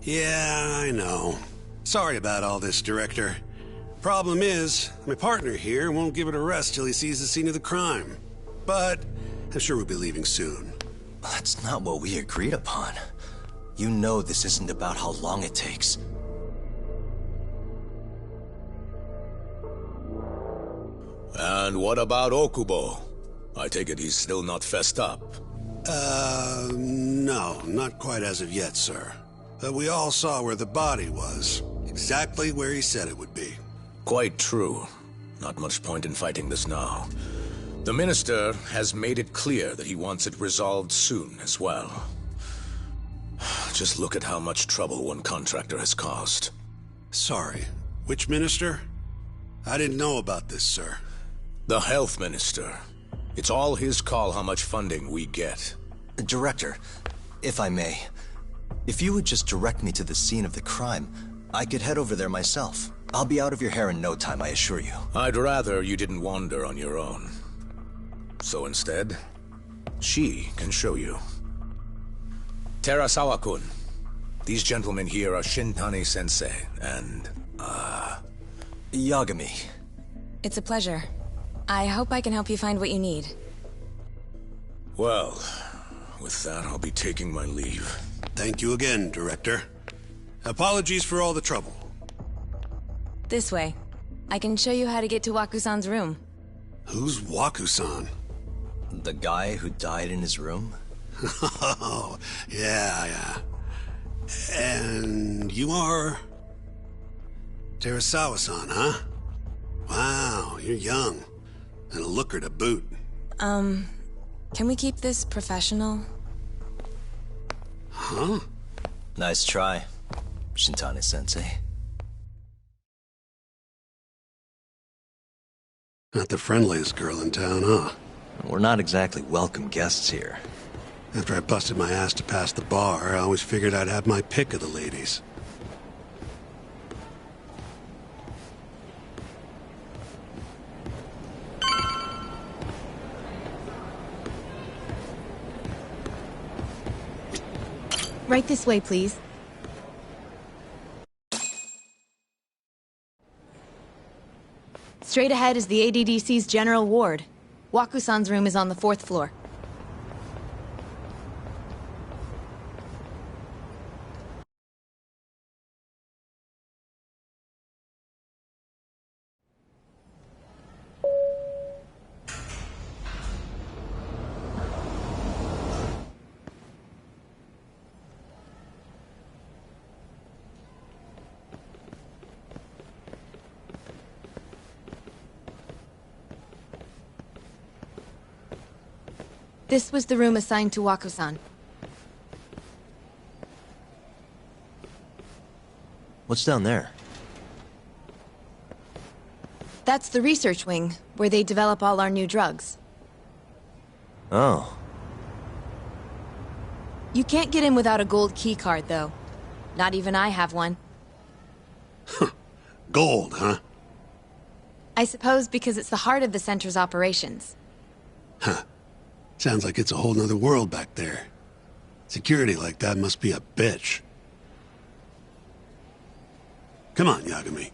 Yeah, I know. Sorry about all this, Director. Problem is, my partner here won't give it a rest till he sees the scene of the crime. But I'm sure we'll be leaving soon. That's not what we agreed upon. You know this isn't about how long it takes. And what about Okubo? I take it he's still not fessed up. No, not quite as of yet, sir. But we all saw where the body was. Exactly where he said it would be. Quite true. Not much point in fighting this now. The Minister has made it clear that he wants it resolved soon as well. Just look at how much trouble one contractor has caused. Sorry, which minister? I didn't know about this, sir. The Health Minister. It's all his call how much funding we get. Director, if I may, if you would just direct me to the scene of the crime, I could head over there myself. I'll be out of your hair in no time, I assure you. I'd rather you didn't wander on your own. So instead, she can show you. Terasawa-kun, these gentlemen here are Shintani-sensei and, Yagami. It's a pleasure. I hope I can help you find what you need. Well, with that, I'll be taking my leave. Thank you again, Director. Apologies for all the trouble. This way. I can show you how to get to Waku-san's room. Who's Waku-san? The guy who died in his room? Oh, yeah. And you are... Terasawa-san, huh? Wow, you're young. And a looker to boot. Can we keep this professional? Huh? Nice try, Shintani-sensei. Not the friendliest girl in town, huh? We're not exactly welcome guests here. After I busted my ass to pass the bar, I always figured I'd have my pick of the ladies. Right this way, please. Straight ahead is the ADDC's general ward. Waku-san's room is on the 4th floor. This was the room assigned to Waku-san. What's down there? That's the research wing, where they develop all our new drugs. Oh. You can't get in without a gold key card, though. Not even I have one. Gold, huh? I suppose because it's the heart of the center's operations. Huh. Sounds like it's a whole nother world back there. Security like that must be a bitch. Come on, Yagami.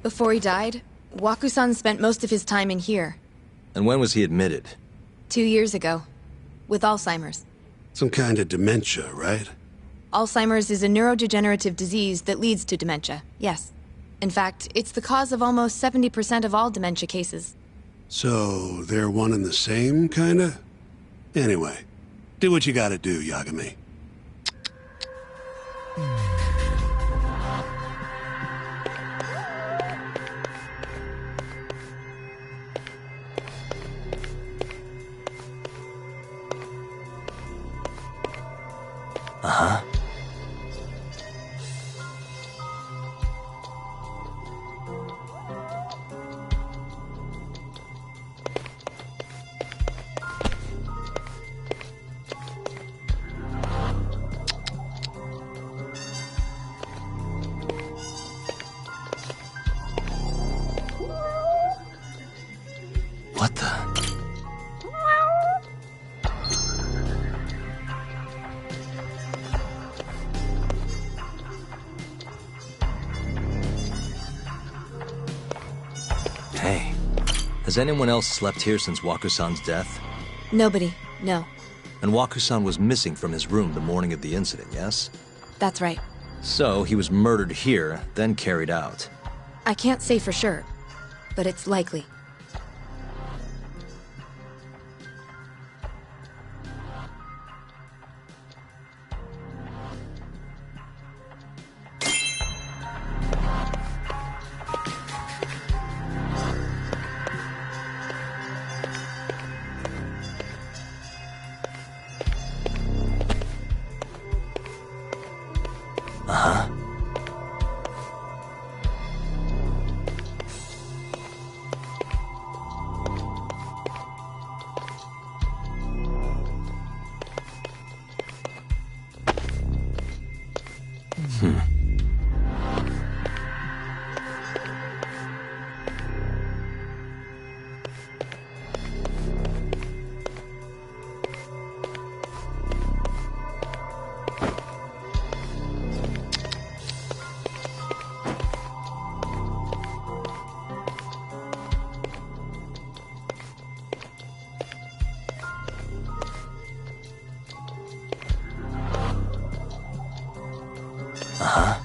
Before he died, Waku-san spent most of his time in here. And when was he admitted? 2 years ago. With Alzheimer's. Some kind of dementia, right? Alzheimer's is a neurodegenerative disease that leads to dementia, yes. In fact, it's the cause of almost 70% of all dementia cases. So, they're one and the same, kinda? Anyway, do what you gotta do, Yagami. Uh-huh. What the? Hey, has anyone else slept here since Waku-san's death? Nobody, no. And Waku-san was missing from his room the morning of the incident, yes? That's right. So, he was murdered here, then carried out. I can't say for sure, but it's likely. Uh-huh. Uh-huh.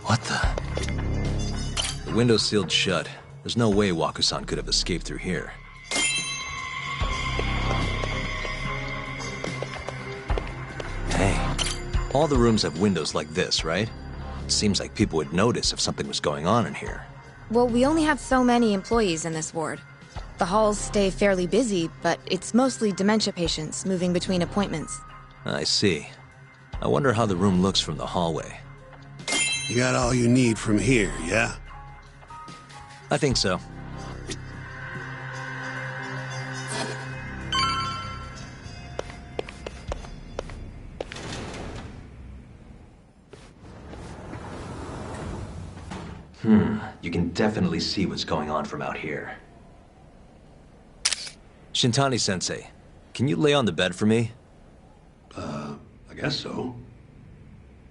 What the? The window's sealed shut. There's no way Wakusan could have escaped through here. Hey, all the rooms have windows like this, right? It seems like people would notice if something was going on in here. Well, we only have so many employees in this ward. The halls stay fairly busy, but it's mostly dementia patients moving between appointments. I see. I wonder how the room looks from the hallway. You got all you need from here, yeah? I think so. You can definitely see what's going on from out here. Shintani-sensei, can you lay on the bed for me? I guess so.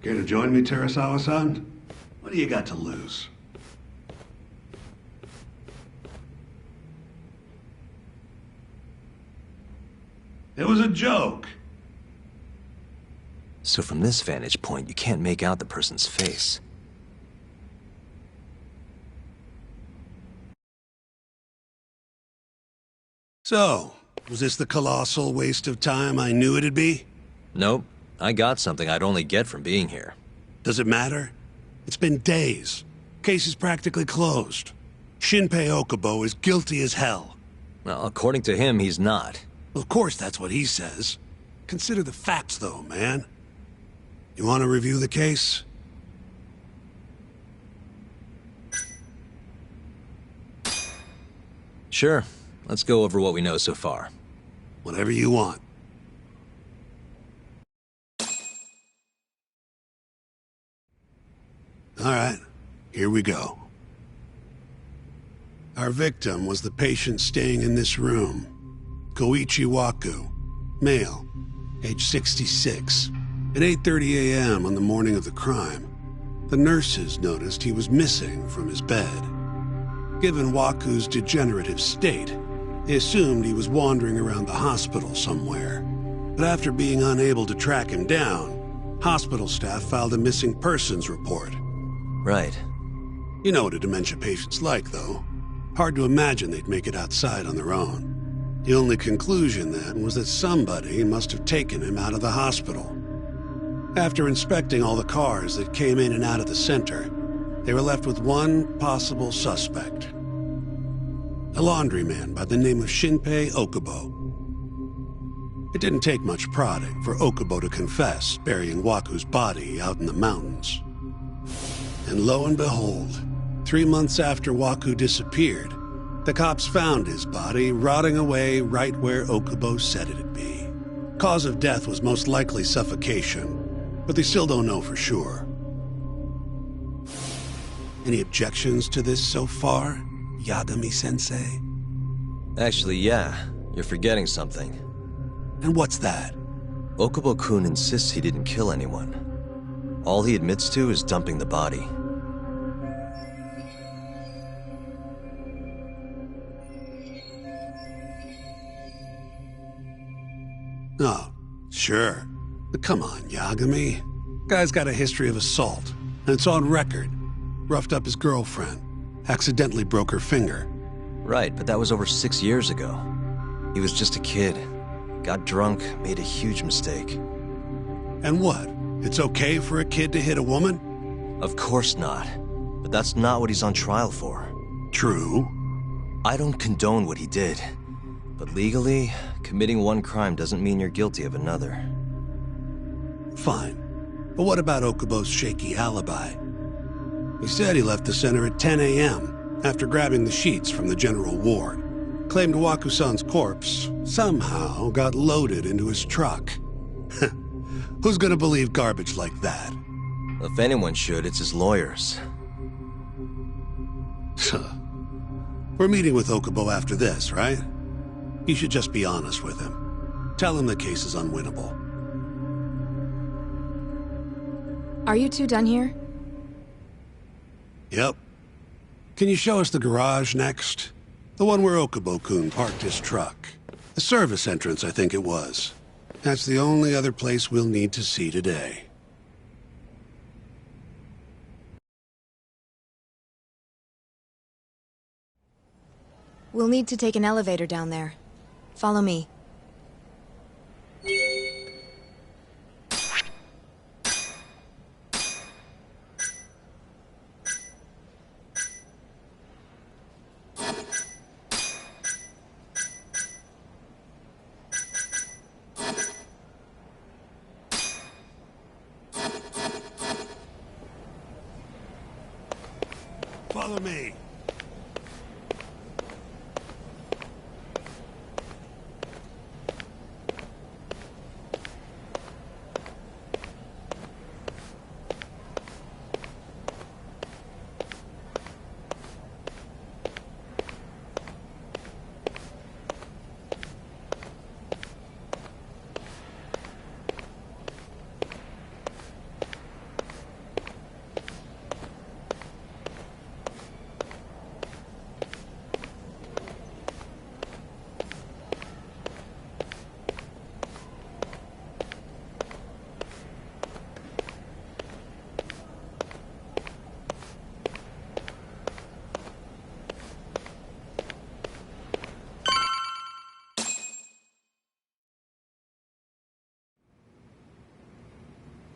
Care to join me, Terasawa-san? What do you got to lose? It was a joke. So from this vantage point, you can't make out the person's face. So, was this the colossal waste of time I knew it'd be? Nope. I got something I'd only get from being here. Does it matter? It's been days. Case is practically closed. Shinpei Okubo is guilty as hell. Well, according to him, he's not. Well, of course that's what he says. Consider the facts, though, man. You want to review the case? Sure. Let's go over what we know so far. Whatever you want. All right, here we go. Our victim was the patient staying in this room. Koichi Waku, male, age 66. At 8:30 a.m. on the morning of the crime, the nurses noticed he was missing from his bed. Given Waku's degenerative state, they assumed he was wandering around the hospital somewhere. But after being unable to track him down, hospital staff filed a missing persons report. Right. You know what a dementia patient's like, though. Hard to imagine they'd make it outside on their own. The only conclusion, then, was that somebody must have taken him out of the hospital. After inspecting all the cars that came in and out of the center, they were left with one possible suspect. A laundryman by the name of Shinpei Okubo. It didn't take much prodding for Okubo to confess burying Waku's body out in the mountains. And lo and behold, 3 months after Waku disappeared, the cops found his body rotting away right where Okubo said it'd be. Cause of death was most likely suffocation, but they still don't know for sure. Any objections to this so far, Yagami-sensei? Actually, yeah. You're forgetting something. And what's that? Okubo-kun insists he didn't kill anyone. All he admits to is dumping the body. Oh, sure. But come on, Yagami. Guy's got a history of assault, and it's on record. Roughed up his girlfriend. Accidentally broke her finger. Right, but that was over 6 years ago. He was just a kid. Got drunk, made a huge mistake. And what? It's okay for a kid to hit a woman? Of course not. But that's not what he's on trial for. True. I don't condone what he did. But legally, committing one crime doesn't mean you're guilty of another. Fine. But what about Okubo's shaky alibi? He said he left the center at 10 a.m. after grabbing the sheets from the general ward. Claimed Waku-san's corpse somehow got loaded into his truck. Who's gonna believe garbage like that? If anyone should, it's his lawyers. We're meeting with Okubo after this, right? You should just be honest with him. Tell him the case is unwinnable. Are you two done here? Yep. Can you show us the garage next? The one where Okubo-kun parked his truck. The service entrance, I think it was. That's the only other place we'll need to see today. We'll need to take an elevator down there. Follow me. Follow me.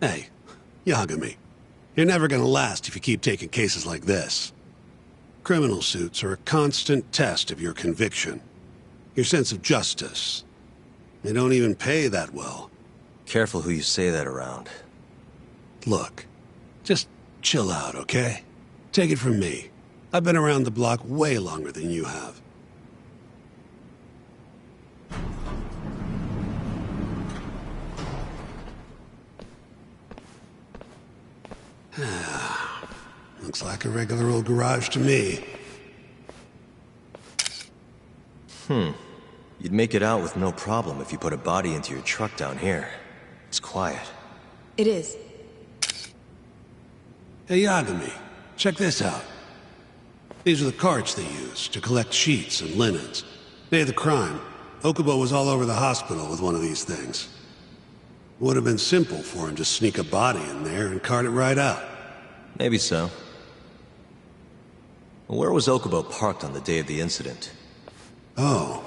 Hey, Yagami, you're never gonna last if you keep taking cases like this. Criminal suits are a constant test of your conviction, your sense of justice. They don't even pay that well. Careful who you say that around. Look, just chill out, okay? Take it from me. I've been around the block way longer than you have. Looks like a regular old garage to me. You'd make it out with no problem if you put a body into your truck down here. It's quiet. It is. Hey, Yagami, check this out. These are the carts they use to collect sheets and linens. Day of the crime, Okubo was all over the hospital with one of these things. Would have been simple for him to sneak a body in there and cart it right out. Maybe so. Where was Okubo parked on the day of the incident? Oh,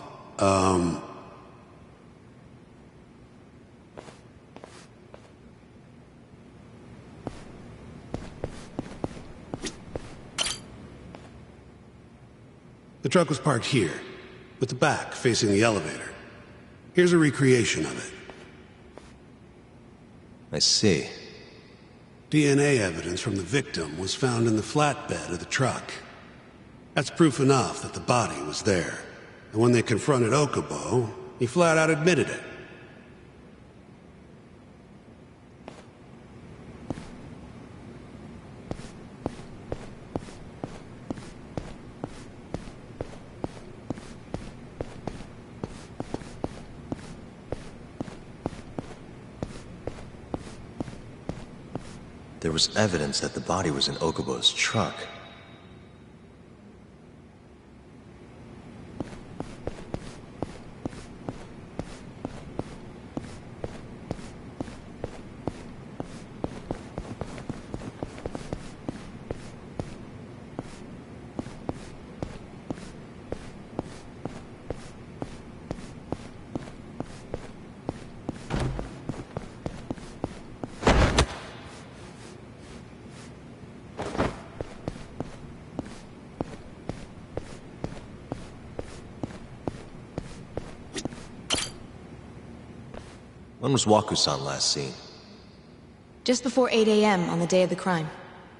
the truck was parked here, with the back facing the elevator. Here's a recreation of it. I see. DNA evidence from the victim was found in the flatbed of the truck. That's proof enough that the body was there. And when they confronted Okubo, he flat out admitted it. There was evidence that the body was in Okubo's truck. When was Waku-san last seen? Just before 8 a.m. on the day of the crime.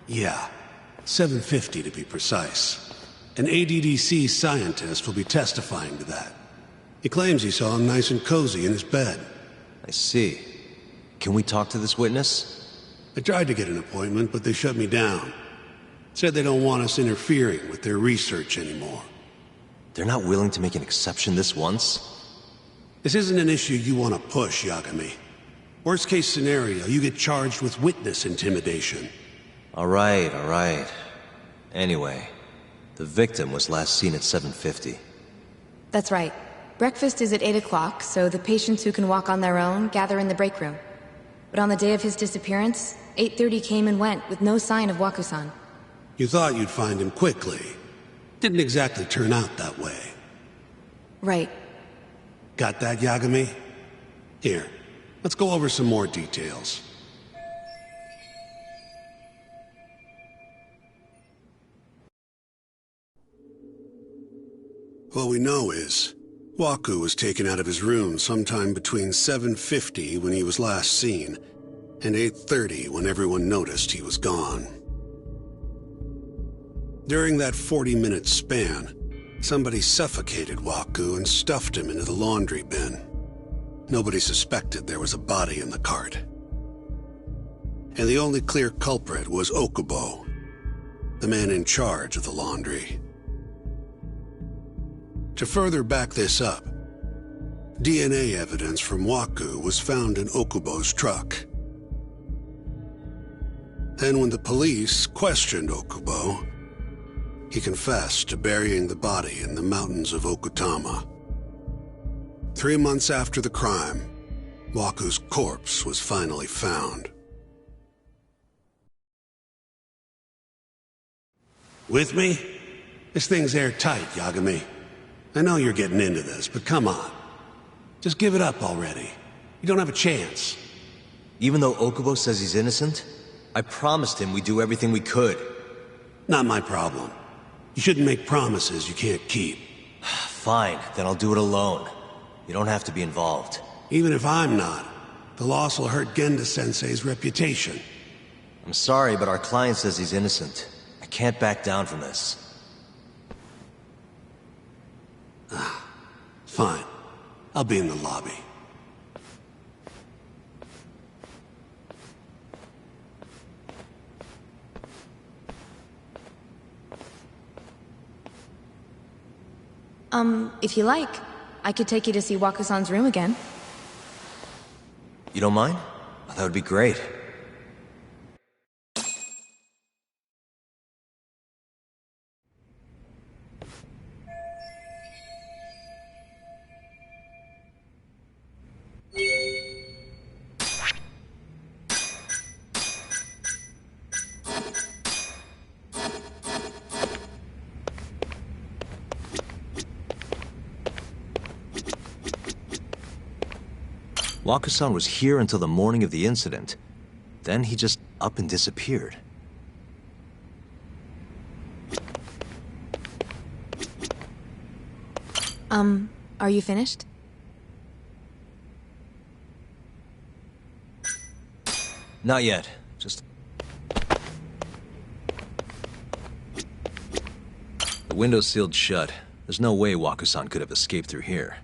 Yeah, 7:50 to be precise. An ADDC scientist will be testifying to that. He claims he saw him nice and cozy in his bed. I see. Can we talk to this witness? I tried to get an appointment, but they shut me down. Said they don't want us interfering with their research anymore. They're not willing to make an exception this once? This isn't an issue you want to push, Yagami. Worst case scenario, you get charged with witness intimidation. All right. Anyway, the victim was last seen at 7:50. That's right. Breakfast is at 8 o'clock, so the patients who can walk on their own gather in the break room. But on the day of his disappearance, 8:30 came and went with no sign of Waku-san. You thought you'd find him quickly. Didn't exactly turn out that way. Right. Got that, Yagami? Here, let's go over some more details. What we know is, Waku was taken out of his room sometime between 7:50 when he was last seen, and 8:30 when everyone noticed he was gone. During that 40-minute span, somebody suffocated Waku and stuffed him into the laundry bin. Nobody suspected there was a body in the cart. And the only clear culprit was Okubo, the man in charge of the laundry. To further back this up, DNA evidence from Waku was found in Okubo's truck. Then when the police questioned Okubo, he confessed to burying the body in the mountains of Okutama. 3 months after the crime, Waku's corpse was finally found. With me? This thing's airtight, Yagami. I know you're getting into this, but come on. Just give it up already. You don't have a chance. Even though Okubo says he's innocent, I promised him we'd do everything we could. Not my problem. You shouldn't make promises you can't keep. Fine, then I'll do it alone. You don't have to be involved. Even if I'm not, the loss will hurt Genda-sensei's reputation. I'm sorry, but our client says he's innocent. I can't back down from this. Fine. I'll be in the lobby. If you like, I could take you to see Wako-san's room again. You don't mind? That would be great. Wako-san was here until the morning of the incident. Then he just up and disappeared. Are you finished? Not yet. Just... The window's sealed shut. There's no way Wako-san could have escaped through here.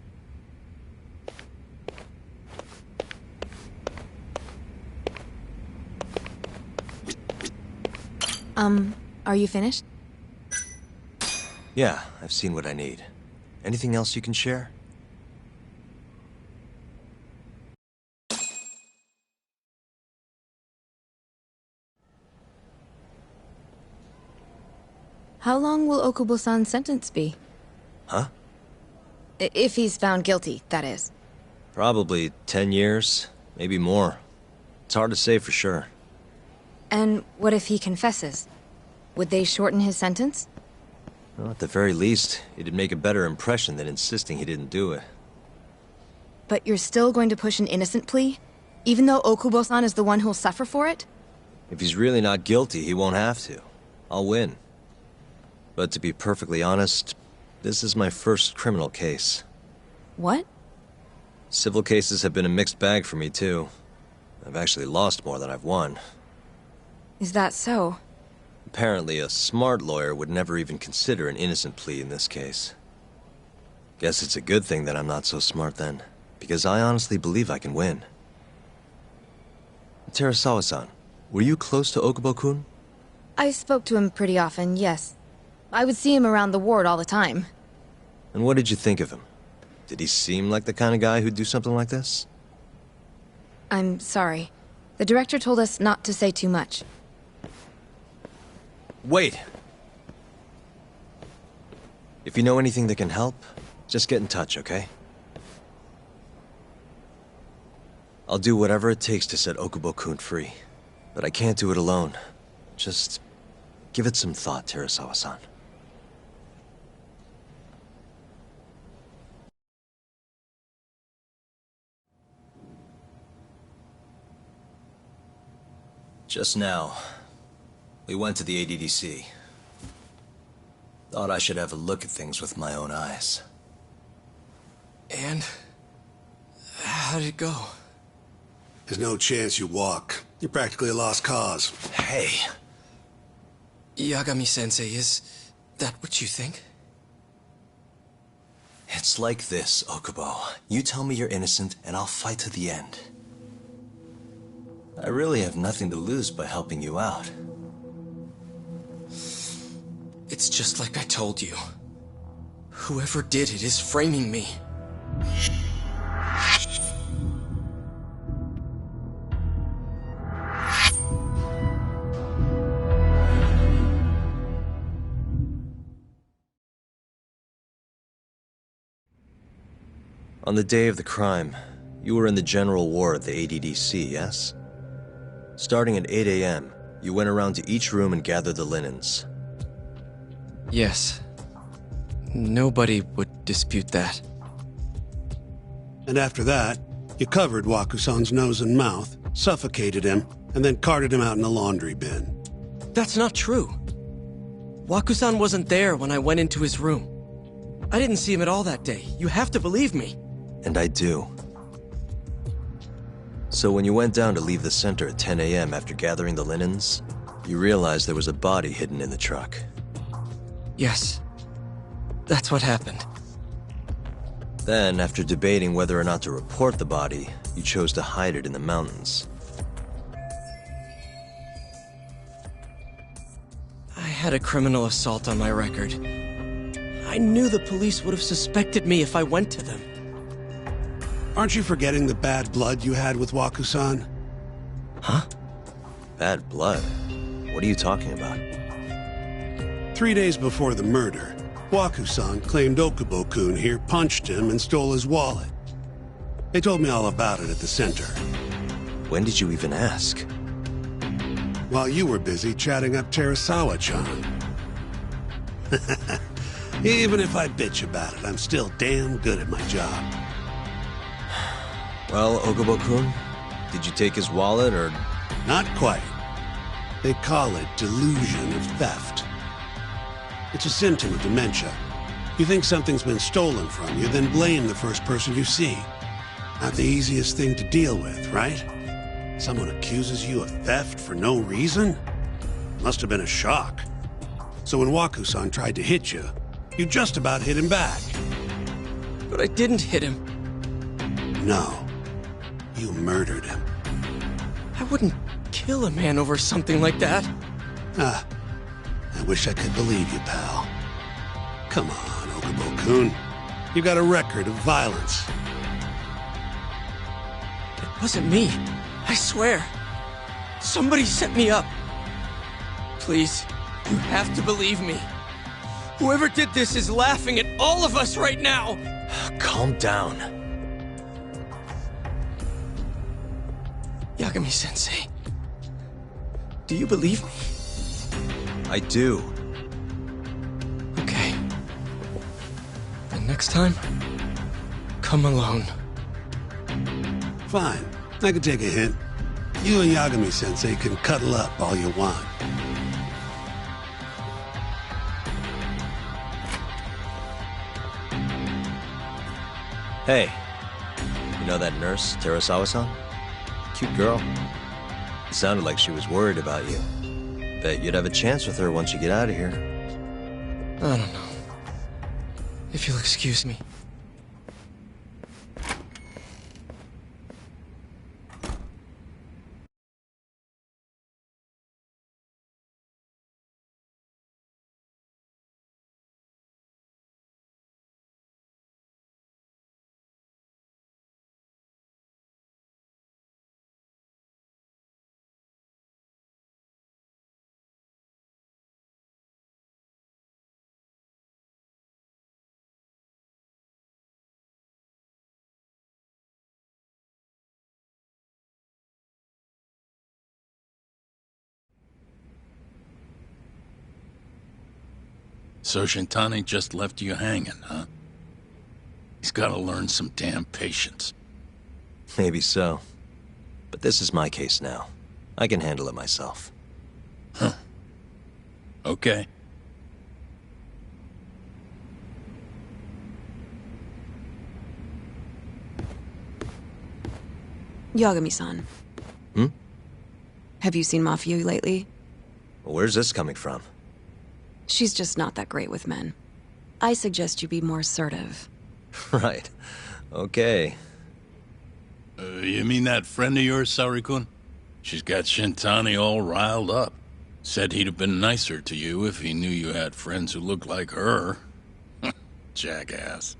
Are you finished? Yeah, I've seen what I need. Anything else you can share? How long will Okubo-san's sentence be? Huh? If he's found guilty, that is. Probably 10 years, maybe more. It's hard to say for sure. And what if he confesses? Would they shorten his sentence? Well, at the very least, it'd make a better impression than insisting he didn't do it. But you're still going to push an innocent plea? Even though Okubo-san is the one who'll suffer for it? If he's really not guilty, he won't have to. I'll win. But to be perfectly honest, this is my first criminal case. What? Civil cases have been a mixed bag for me, too. I've actually lost more than I've won. Is that so? Apparently, a smart lawyer would never even consider an innocent plea in this case. Guess it's a good thing that I'm not so smart then, because I honestly believe I can win. Terasawa-san, were you close to Okubo-kun? I spoke to him pretty often, yes. I would see him around the ward all the time. And what did you think of him? Did he seem like the kind of guy who'd do something like this? I'm sorry. The director told us not to say too much. Wait! If you know anything that can help, just get in touch, okay? I'll do whatever it takes to set Okubo-kun free. But I can't do it alone. Just give it some thought, Terasawa-san. Just now, we went to the ADDC. Thought I should have a look at things with my own eyes. And? How did it go? There's no chance you walk. You're practically a lost cause. Hey! Yagami-sensei, is that what you think? It's like this, Okubo. You tell me you're innocent, and I'll fight to the end. I really have nothing to lose by helping you out. It's just like I told you. Whoever did it is framing me. On the day of the crime, you were in the general ward at the ADDC, yes? Starting at 8 a.m., you went around to each room and gathered the linens. Yes. Nobody would dispute that. And after that, You covered Wakusan's nose and mouth, suffocated him, and then carted him out in a laundry bin. That's not true. Wakusan wasn't there when I went into his room. I didn't see him at all that day. You have to believe me. And I do. So when you went down to leave the center at 10 a.m. after gathering the linens, you realized there was a body hidden in the truck. Yes. That's what happened. Then, after debating whether or not to report the body, you chose to hide it in the mountains. I had a criminal assault on my record. I knew the police would have suspected me if I went to them. Aren't you forgetting the bad blood you had with Wakusan? Huh? Bad blood? What are you talking about? 3 days before the murder, Wakusan claimed Okubo-kun here punched him and stole his wallet. They told me all about it at the center. When did you even ask? While you were busy chatting up Terasawa-chan. Even if I bitch about it, I'm still damn good at my job. Well, Okubo-kun, did you take his wallet, or...? Not quite. They call it delusion of theft. It's a symptom of dementia. You think something's been stolen from you, then blame the first person you see. Not the easiest thing to deal with, right? Someone accuses you of theft for no reason? Must have been a shock. So when Wakusan tried to hit you, you just about hit him back. But I didn't hit him. No. You murdered him. I wouldn't kill a man over something like that. Ah. I wish I could believe you, pal. Come on, Okubo-kun. You got a record of violence. It wasn't me. I swear. Somebody set me up. Please, you have to believe me. Whoever did this is laughing at all of us right now. Calm down. Yagami-sensei, do you believe me? I do. Okay. And next time, come alone. Fine. I can take a hint. You and Yagami-sensei can cuddle up all you want. Hey, you know that nurse, Terasawa-san? Cute girl. It sounded like she was worried about you. Bet you'd have a chance with her once you get out of here. I don't know. If you'll excuse me. So Shintani just left you hanging, huh? He's gotta learn some damn patience. Maybe so. But this is my case now. I can handle it myself. Huh. Okay. Yagami-san. Hmm? Have you seen Mafia lately? Where's this coming from? She's just not that great with men. I suggest you be more assertive. Right. Okay. You mean that friend of yours, Saori-kun? She's got Shintani all riled up. Said he'd have been nicer to you if he knew you had friends who looked like her. Jackass.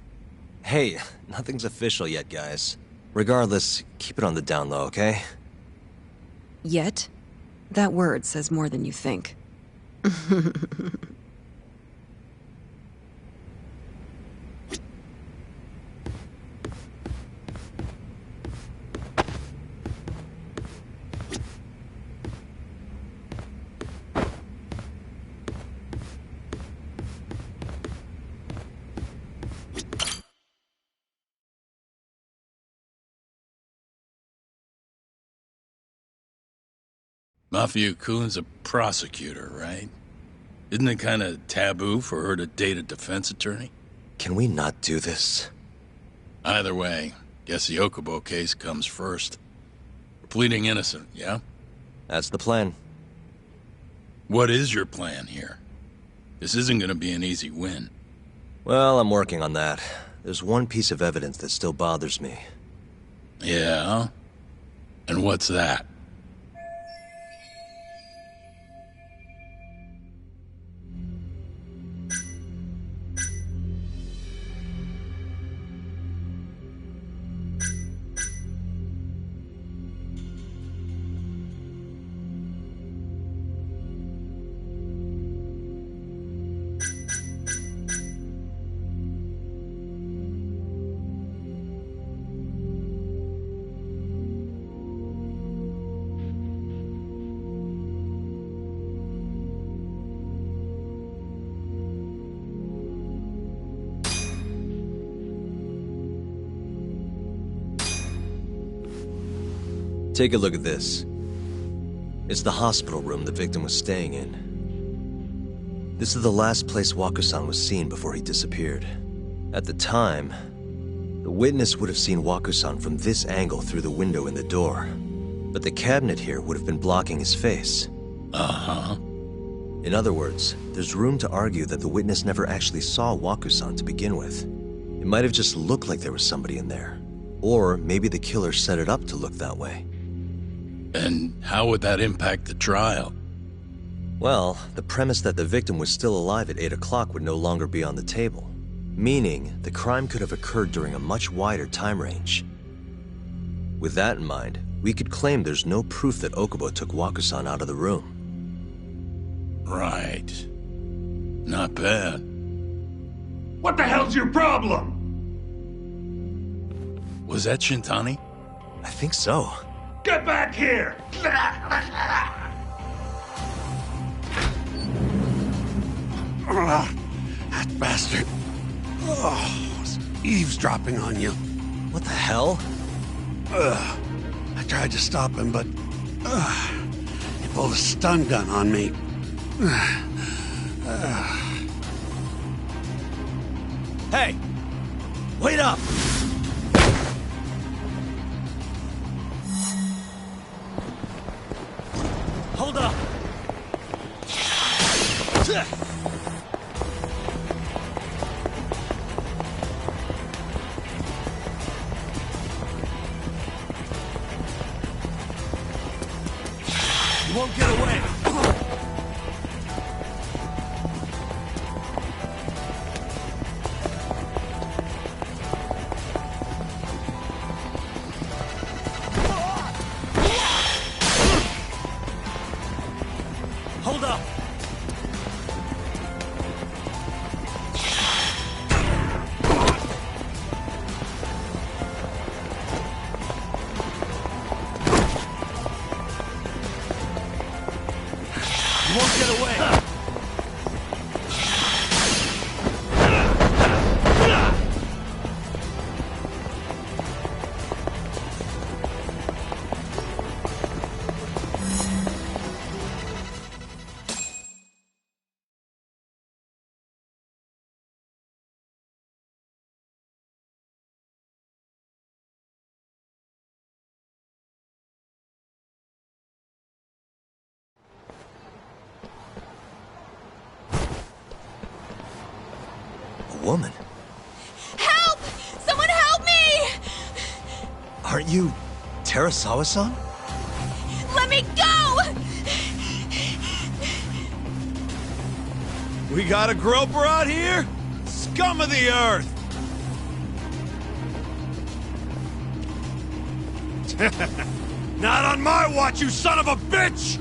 Hey, nothing's official yet, guys. Regardless, keep it on the down low, okay? Yet? That word says more than you think. Mafia-kun's a prosecutor, right? Isn't it kind of taboo for her to date a defense attorney? Can we not do this? Either way, guess the Okubo case comes first. We're pleading innocent, yeah? That's the plan. What is your plan here? This isn't gonna be an easy win. Well, I'm working on that. There's one piece of evidence that still bothers me. Yeah? And what's that? Take a look at this. It's the hospital room the victim was staying in. This is the last place Waku-san was seen before he disappeared. At the time, the witness would have seen Waku-san from this angle through the window in the door. But the cabinet here would have been blocking his face. Uh-huh. In other words, there's room to argue that the witness never actually saw Waku-san to begin with. It might have just looked like there was somebody in there. Or maybe the killer set it up to look that way. And how would that impact the trial? Well, the premise that the victim was still alive at 8 o'clock would no longer be on the table. Meaning, the crime could have occurred during a much wider time range. With that in mind, we could claim there's no proof that Okubo took Waku-san out of the room. Right. Not bad. What the hell's your problem? Was that Shintani? I think so. Get back here! That bastard. Oh, eavesdropping on you. What the hell? I tried to stop him, but he pulled a stun gun on me. Hey! Wait up! Hold up! You won't get away! Hold up! You won't get away! Woman. Help! Someone help me! Aren't you Terasawa-san? Let me go! We got a groper out here? Scum of the earth! Not on my watch, you son of a bitch!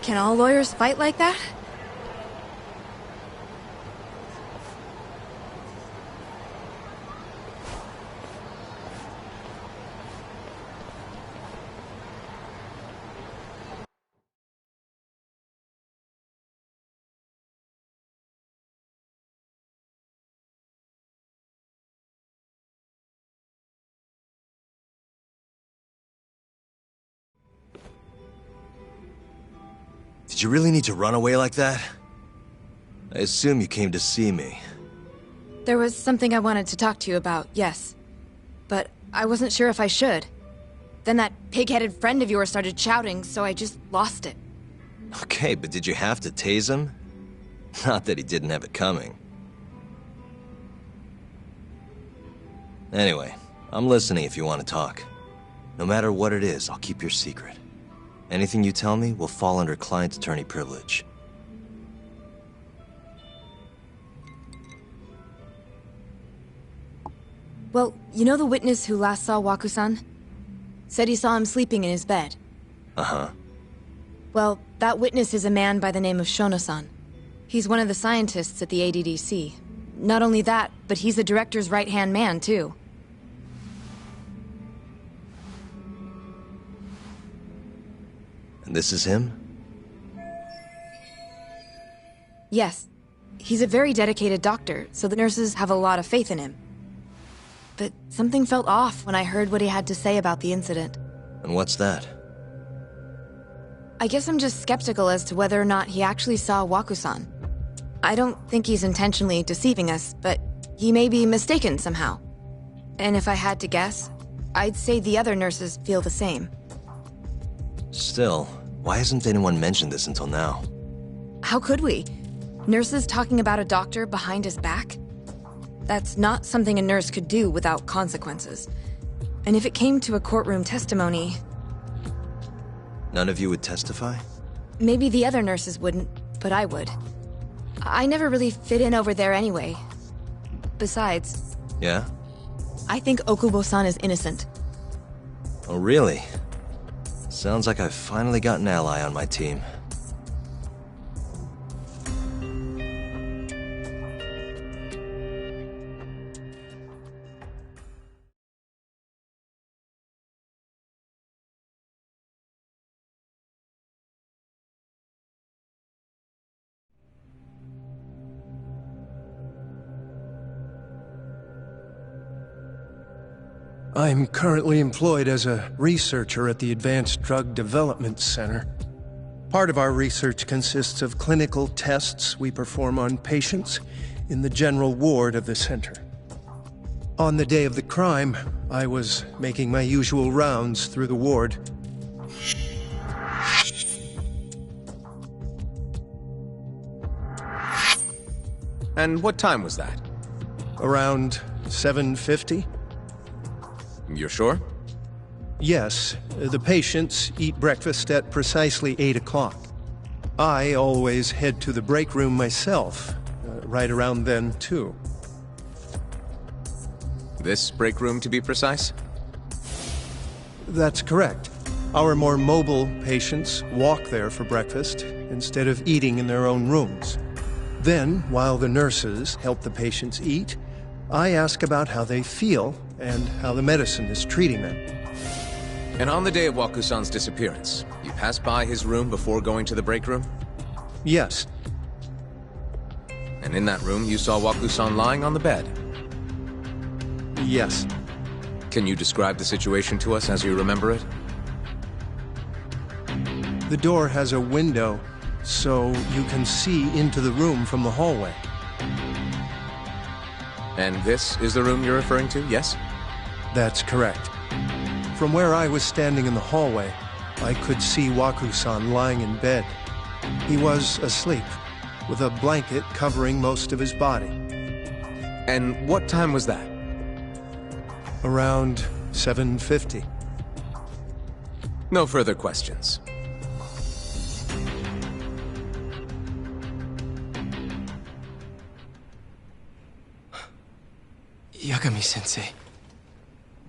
Can all lawyers fight like that? Did you really need to run away like that? I assume you came to see me. There was something I wanted to talk to you about, yes. But I wasn't sure if I should. Then that pig-headed friend of yours started shouting, so I just lost it. Okay, but did you have to tase him? Not that he didn't have it coming. Anyway, I'm listening if you want to talk. No matter what it is, I'll keep your secret. Anything you tell me will fall under client attorney privilege. Well, you know the witness who last saw Waku-san? Said he saw him sleeping in his bed. Uh-huh. Well, that witness is a man by the name of Shono-san. He's one of the scientists at the ADDC. Not only that, but he's the director's right-hand man, too. And this is him? Yes. He's a very dedicated doctor, so the nurses have a lot of faith in him. But something felt off when I heard what he had to say about the incident. And what's that? I guess I'm just skeptical as to whether or not he actually saw Waku-san. I don't think he's intentionally deceiving us, but he may be mistaken somehow. And if I had to guess, I'd say the other nurses feel the same. Still, why hasn't anyone mentioned this until now? How could we? Nurses talking about a doctor behind his back? That's not something a nurse could do without consequences. And if it came to a courtroom testimony... None of you would testify? Maybe the other nurses wouldn't, but I would. I never really fit in over there anyway. Besides... Yeah? I think Okubo-san is innocent. Oh, really? Sounds like I've finally got an ally on my team. I'm currently employed as a researcher at the Advanced Drug Development Center. Part of our research consists of clinical tests we perform on patients in the general ward of the center. On the day of the crime, I was making my usual rounds through the ward. And what time was that? Around 7:50? You're sure? Yes. The patients eat breakfast at precisely 8 o'clock. I always head to the break room myself, right around then, too. This break room, to be precise? That's correct. Our more mobile patients walk there for breakfast instead of eating in their own rooms. Then, while the nurses help the patients eat, I ask about how they feel and how the medicine is treating them. And on the day of Waku-san's disappearance, you passed by his room before going to the break room? Yes. And in that room, you saw Waku-san lying on the bed? Yes. Can you describe the situation to us as you remember it? The door has a window, so you can see into the room from the hallway. And this is the room you're referring to, yes? That's correct. From where I was standing in the hallway, I could see Waku-san lying in bed. He was asleep. with a blanket covering most of his body. And what time was that? Around 7:50. No further questions. Yagami-sensei,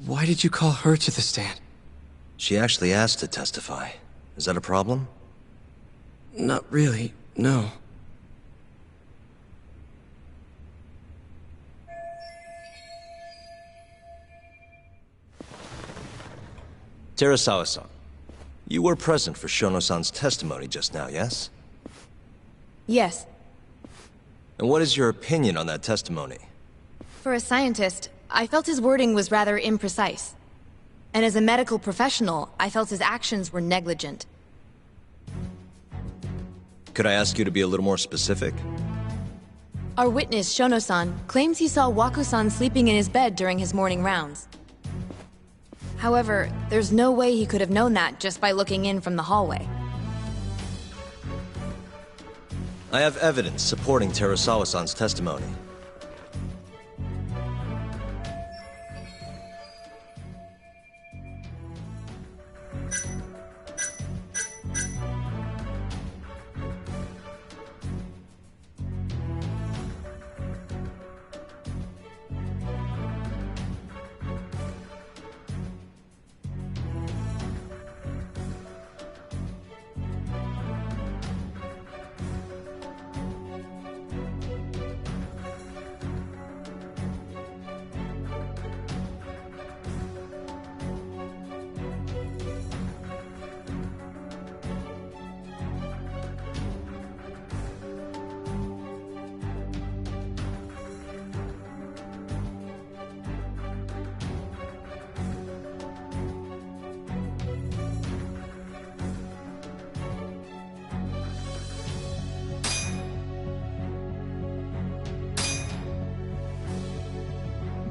why did you call her to the stand? She actually asked to testify. Is that a problem? Not really, no. Terasawa-san, you were present for Shono-san's testimony just now, yes? Yes. And what is your opinion on that testimony? For a scientist, I felt his wording was rather imprecise. And as a medical professional, I felt his actions were negligent. Could I ask you to be a little more specific? Our witness, Shono-san, claims he saw Waku-san sleeping in his bed during his morning rounds. However, there's no way he could have known that just by looking in from the hallway. I have evidence supporting Terasawa-san's testimony.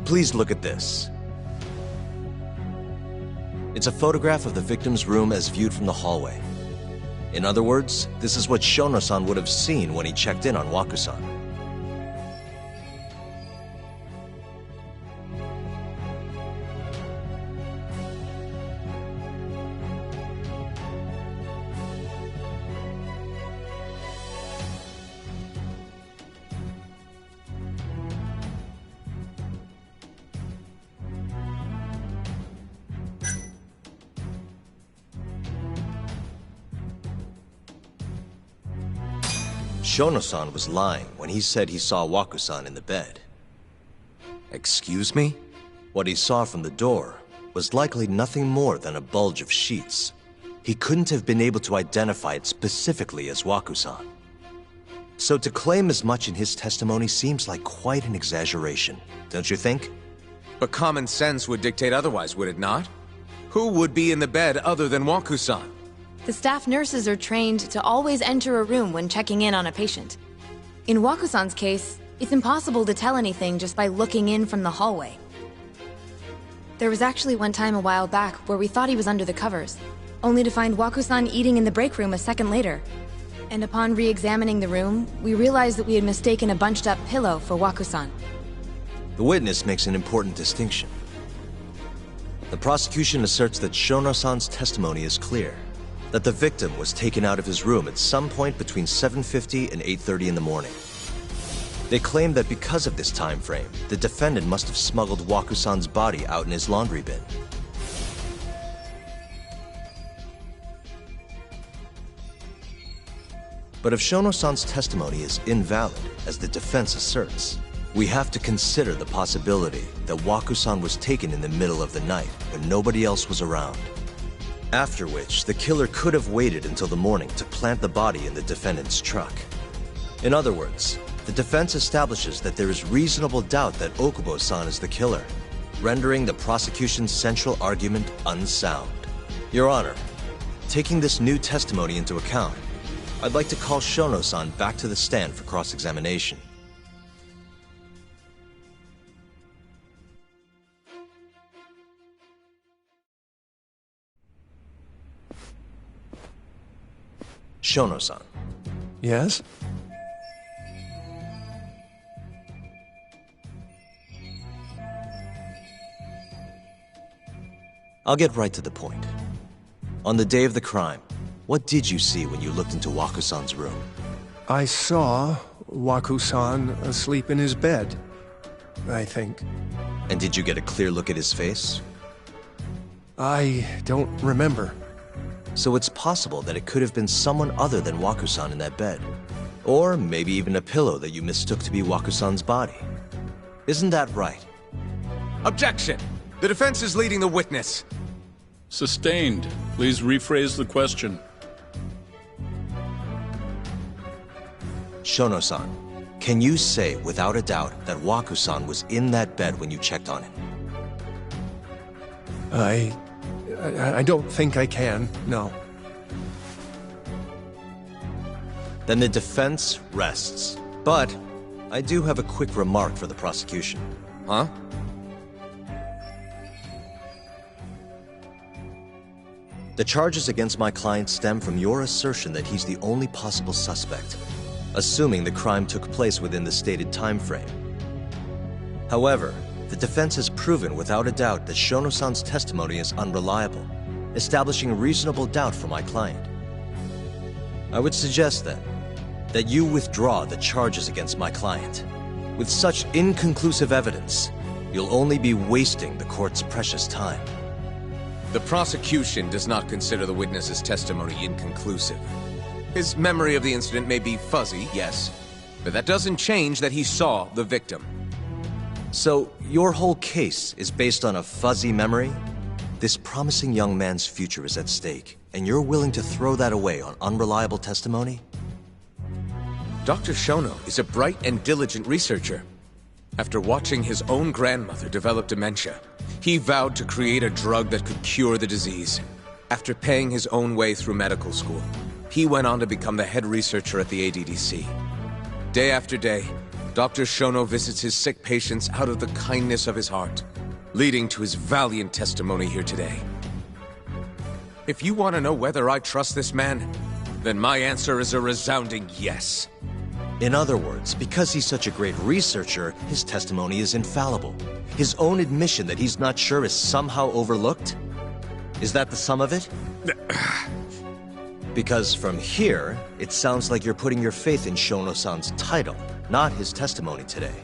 Please look at this. It's a photograph of the victim's room as viewed from the hallway. In other words, this is what Shono-san would have seen when he checked in on Waku-san. Shono-san was lying when he said he saw Waku-san in the bed. Excuse me? What he saw from the door was likely nothing more than a bulge of sheets. He couldn't have been able to identify it specifically as Waku-san. So to claim as much in his testimony seems like quite an exaggeration, don't you think? But common sense would dictate otherwise, would it not? Who would be in the bed other than Waku-san? The staff nurses are trained to always enter a room when checking in on a patient. In Waku-san's case, it's impossible to tell anything just by looking in from the hallway. There was actually one time a while back where we thought he was under the covers, only to find Waku-san eating in the break room a second later. And upon re-examining the room, we realized that we had mistaken a bunched-up pillow for Waku-san. The witness makes an important distinction. The prosecution asserts that Shono-san's testimony is clear, that the victim was taken out of his room at some point between 7:50 and 8:30 in the morning. They claim that because of this time frame, the defendant must have smuggled Waku-san's body out in his laundry bin. But if Shono-san's testimony is invalid, as the defense asserts, we have to consider the possibility that Waku-san was taken in the middle of the night when nobody else was around. After which, the killer could have waited until the morning to plant the body in the defendant's truck. In other words, the defense establishes that there is reasonable doubt that Okubo-san is the killer, rendering the prosecution's central argument unsound. Your Honor, taking this new testimony into account, I'd like to call Shono-san back to the stand for cross-examination. Shono-san. Yes? I'll get right to the point. On the day of the crime, what did you see when you looked into Waku-san's room? I saw Waku-san asleep in his bed, I think. And did you get a clear look at his face? I don't remember. So it's possible that it could have been someone other than Waku-san in that bed. Or maybe even a pillow that you mistook to be Waku-san's body. Isn't that right? Objection! The defense is leading the witness. Sustained. Please rephrase the question. Shono-san, can you say without a doubt that Waku-san was in that bed when you checked on him? I don't think I can, no. Then the defense rests. But I do have a quick remark for the prosecution. Huh? The charges against my client stem from your assertion that he's the only possible suspect, assuming the crime took place within the stated time frame. However, the defense has proven without a doubt that Shono-san's testimony is unreliable, establishing reasonable doubt for my client. I would suggest then that you withdraw the charges against my client. With such inconclusive evidence, you'll only be wasting the court's precious time. The prosecution does not consider the witness's testimony inconclusive. His memory of the incident may be fuzzy, yes, but that doesn't change that he saw the victim. So, your whole case is based on a fuzzy memory? This promising young man's future is at stake, and you're willing to throw that away on unreliable testimony? Dr. Shono is a bright and diligent researcher. After watching his own grandmother develop dementia, he vowed to create a drug that could cure the disease. After paying his own way through medical school, he went on to become the head researcher at the ADDC. Day after day, Dr. Shono visits his sick patients out of the kindness of his heart, leading to his valiant testimony here today. If you want to know whether I trust this man, then my answer is a resounding yes. In other words, because he's such a great researcher, his testimony is infallible. His own admission that he's not sure is somehow overlooked? Is that the sum of it? Because from here, it sounds like you're putting your faith in Shono-san's title, not his testimony today.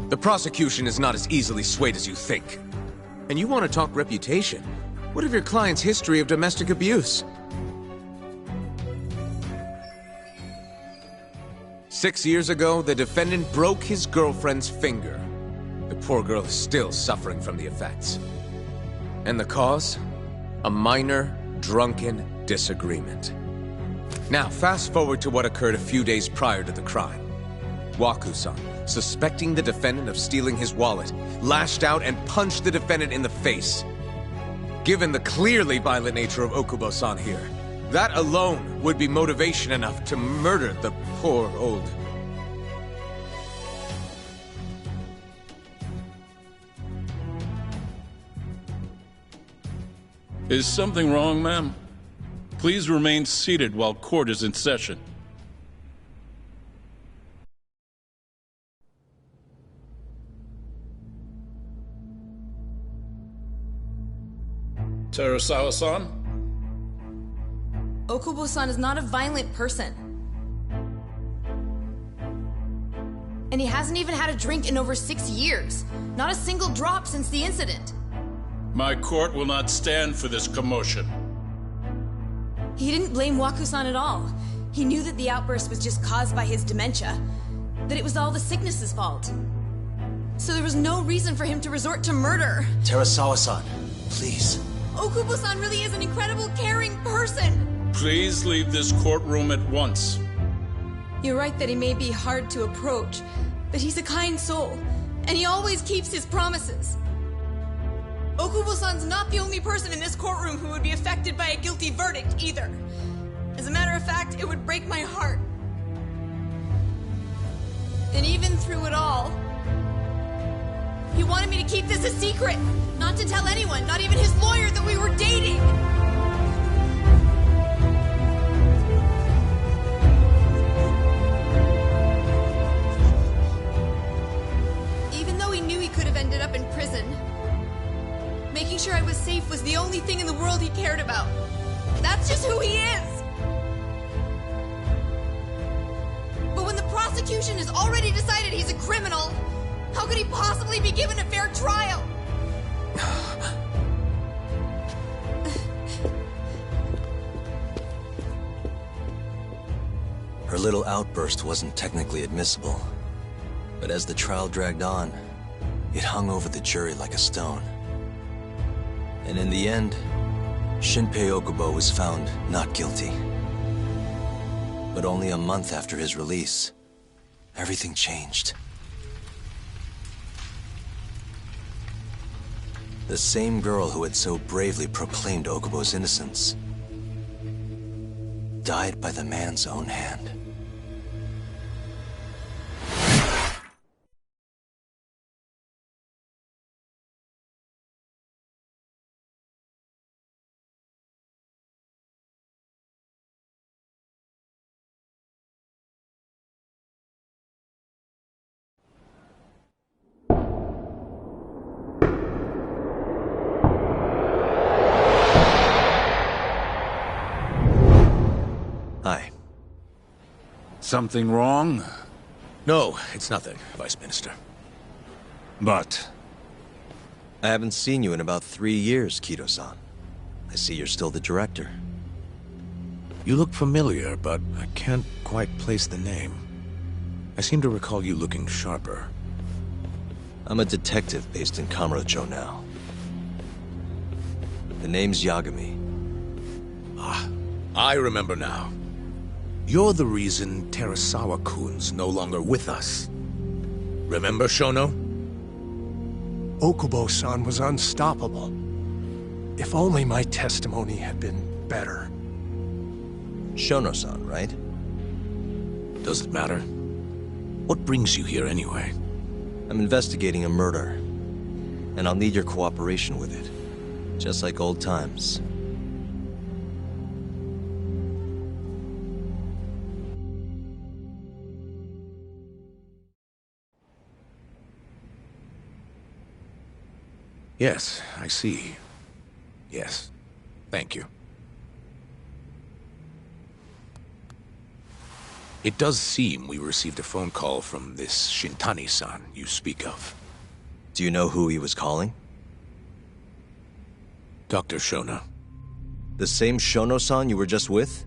The prosecution is not as easily swayed as you think. And you want to talk reputation? What of your client's history of domestic abuse? 6 years ago, the defendant broke his girlfriend's finger. The poor girl is still suffering from the effects. And the cause? A minor, drunken disagreement. Now, fast forward to what occurred a few days prior to the crime. Waku-san, suspecting the defendant of stealing his wallet, lashed out and punched the defendant in the face. Given the clearly violent nature of Okubo-san here, that alone would be motivation enough to murder the poor old... Is something wrong, ma'am? Please remain seated while court is in session. Terasawa-san? Okubo-san is not a violent person. And he hasn't even had a drink in over 6 years. Not a single drop since the incident. My court will not stand for this commotion. He didn't blame Waku-san at all. He knew that the outburst was just caused by his dementia. That it was all the sickness's fault. So there was no reason for him to resort to murder. Terasawa-san, please. Okubo-san really is an incredible, caring person. Please leave this courtroom at once. You're right that he may be hard to approach, but he's a kind soul, and he always keeps his promises. Okubo-san's not the only person in this courtroom who would be affected by a guilty verdict, either. As a matter of fact, it would break my heart. And even through it all, he wanted me to keep this a secret, not to tell anyone, not even his lawyer, that we were dating. Even though he knew he could have ended up in prison, making sure I was safe was the only thing in the world he cared about. That's just who he is! But when the prosecution has already decided he's a criminal, how could he possibly be given a fair trial? Her little outburst wasn't technically admissible, but as the trial dragged on, it hung over the jury like a stone. And in the end, Shinpei Okubo was found not guilty. But only a month after his release, everything changed. The same girl who had so bravely proclaimed Okubo's innocence died by the man's own hand. Hi. Something wrong? No, it's nothing, Vice Minister. But? I haven't seen you in about 3 years, Kido-san. I see you're still the director. You look familiar, but I can't quite place the name. I seem to recall you looking sharper. I'm a detective based in Kamurocho now. The name's Yagami. Ah, I remember now. You're the reason Terasawa-kun's no longer with us. Remember, Shono? Okubo-san was unstoppable. If only my testimony had been better. Shono-san, right? Does it matter? What brings you here anyway? I'm investigating a murder, and I'll need your cooperation with it. Just like old times. Yes, I see. Yes. Thank you. It does seem we received a phone call from this Shintani-san you speak of. Do you know who he was calling? Dr. Shono. The same Shono-san you were just with?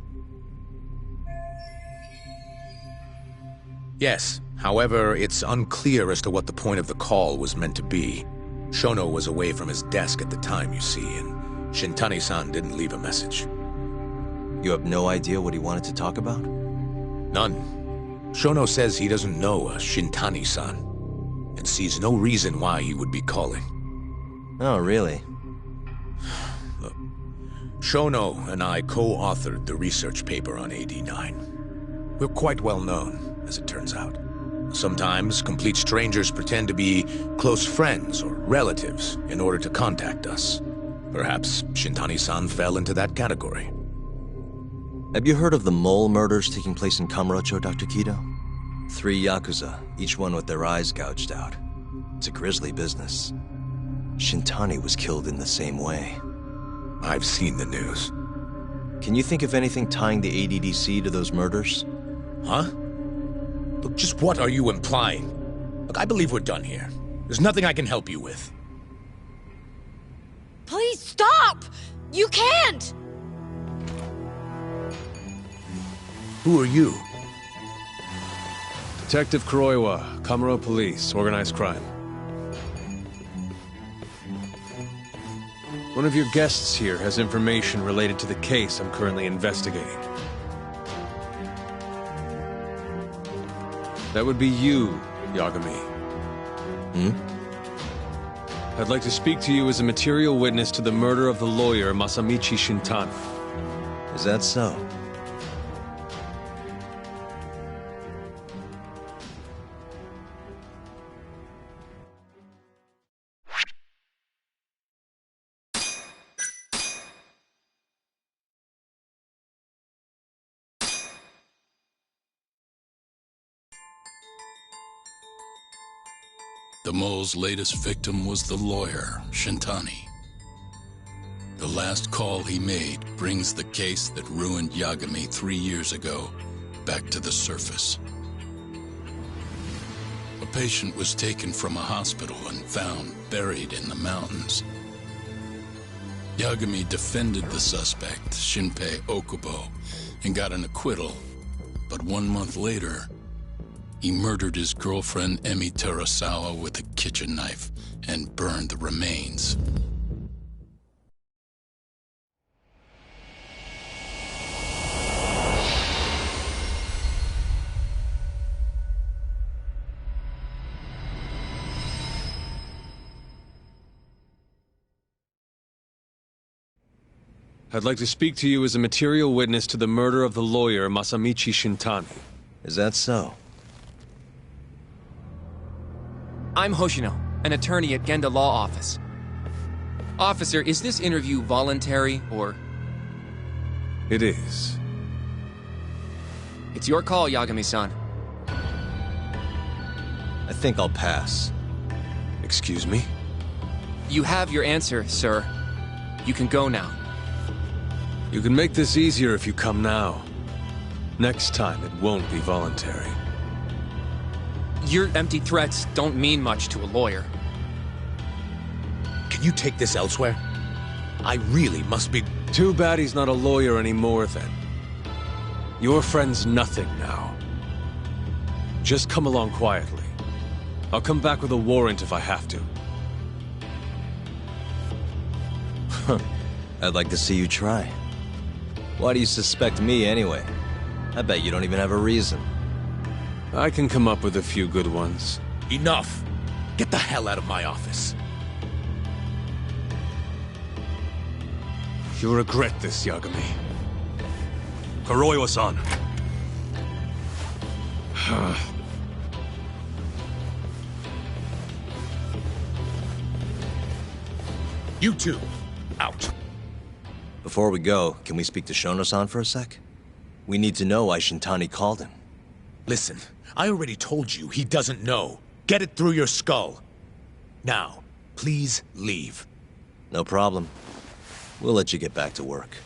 Yes. However, it's unclear as to what the point of the call was meant to be. Shono was away from his desk at the time, you see, and Shintani-san didn't leave a message. You have no idea what he wanted to talk about? None. Shono says he doesn't know a Shintani-san, and sees no reason why he would be calling. Oh, really? Look, Shono and I co-authored the research paper on AD9. We're quite well known, as it turns out. Sometimes, complete strangers pretend to be close friends or relatives in order to contact us. Perhaps Shintani-san fell into that category. Have you heard of the mole murders taking place in Kamurocho, Dr. Kido? 3 Yakuza, each one with their eyes gouged out. It's a grisly business. Shintani was killed in the same way. I've seen the news. Can you think of anything tying the ADDC to those murders? Huh? Look, just what are you implying? Look, I believe we're done here. There's nothing I can help you with. Please stop! You can't! Who are you? Detective Kuroiwa, Kamuro Police, Organized Crime. One of your guests here has information related to the case I'm currently investigating. That would be you, Yagami. I'd like to speak to you as a material witness to the murder of the lawyer Masamichi Shintani. Is that so? The mole's latest victim was the lawyer, Shintani. The last call he made brings the case that ruined Yagami 3 years ago back to the surface. A patient was taken from a hospital and found buried in the mountains. Yagami defended the suspect, Shinpei Okubo, and got an acquittal. But 1 month later, he murdered his girlfriend Emi Terasawa with a kitchen knife and burned the remains. I'd like to speak to you as a material witness to the murder of the lawyer Masamichi Shintani. Is that so? I'm Hoshino, an attorney at Genda Law Office. Officer, is this interview voluntary, or...? It is. It's your call, Yagami-san. I think I'll pass. Excuse me? You have your answer, sir. You can go now. You can make this easier if you come now. Next time, it won't be voluntary. Your empty threats don't mean much to a lawyer. Can you take this elsewhere? I really must be... Too bad he's not a lawyer anymore, then. Your friend's nothing now. Just come along quietly. I'll come back with a warrant if I have to. I'd like to see you try. Why do you suspect me anyway? I bet you don't even have a reason. I can come up with a few good ones. Enough! Get the hell out of my office. You'll regret this, Yagami. Kuroiwa-san. You two, out. Before we go, can we speak to Shono-san for a sec? We need to know why Shintani called him. Listen, I already told you he doesn't know. Get it through your skull. Now, please leave. No problem. We'll let you get back to work.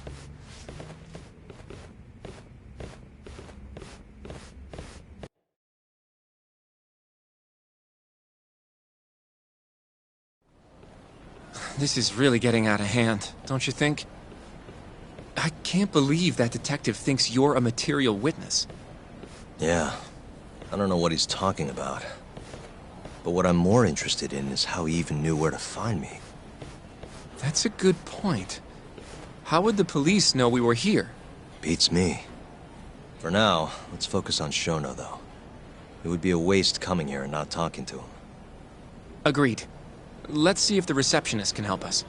This is really getting out of hand, don't you think? I can't believe that detective thinks you're a material witness. Yeah. I don't know what he's talking about. But what I'm more interested in is how he even knew where to find me. That's a good point. How would the police know we were here? Beats me. For now, let's focus on Shono, though. It would be a waste coming here and not talking to him. Agreed. Let's see if the receptionist can help us.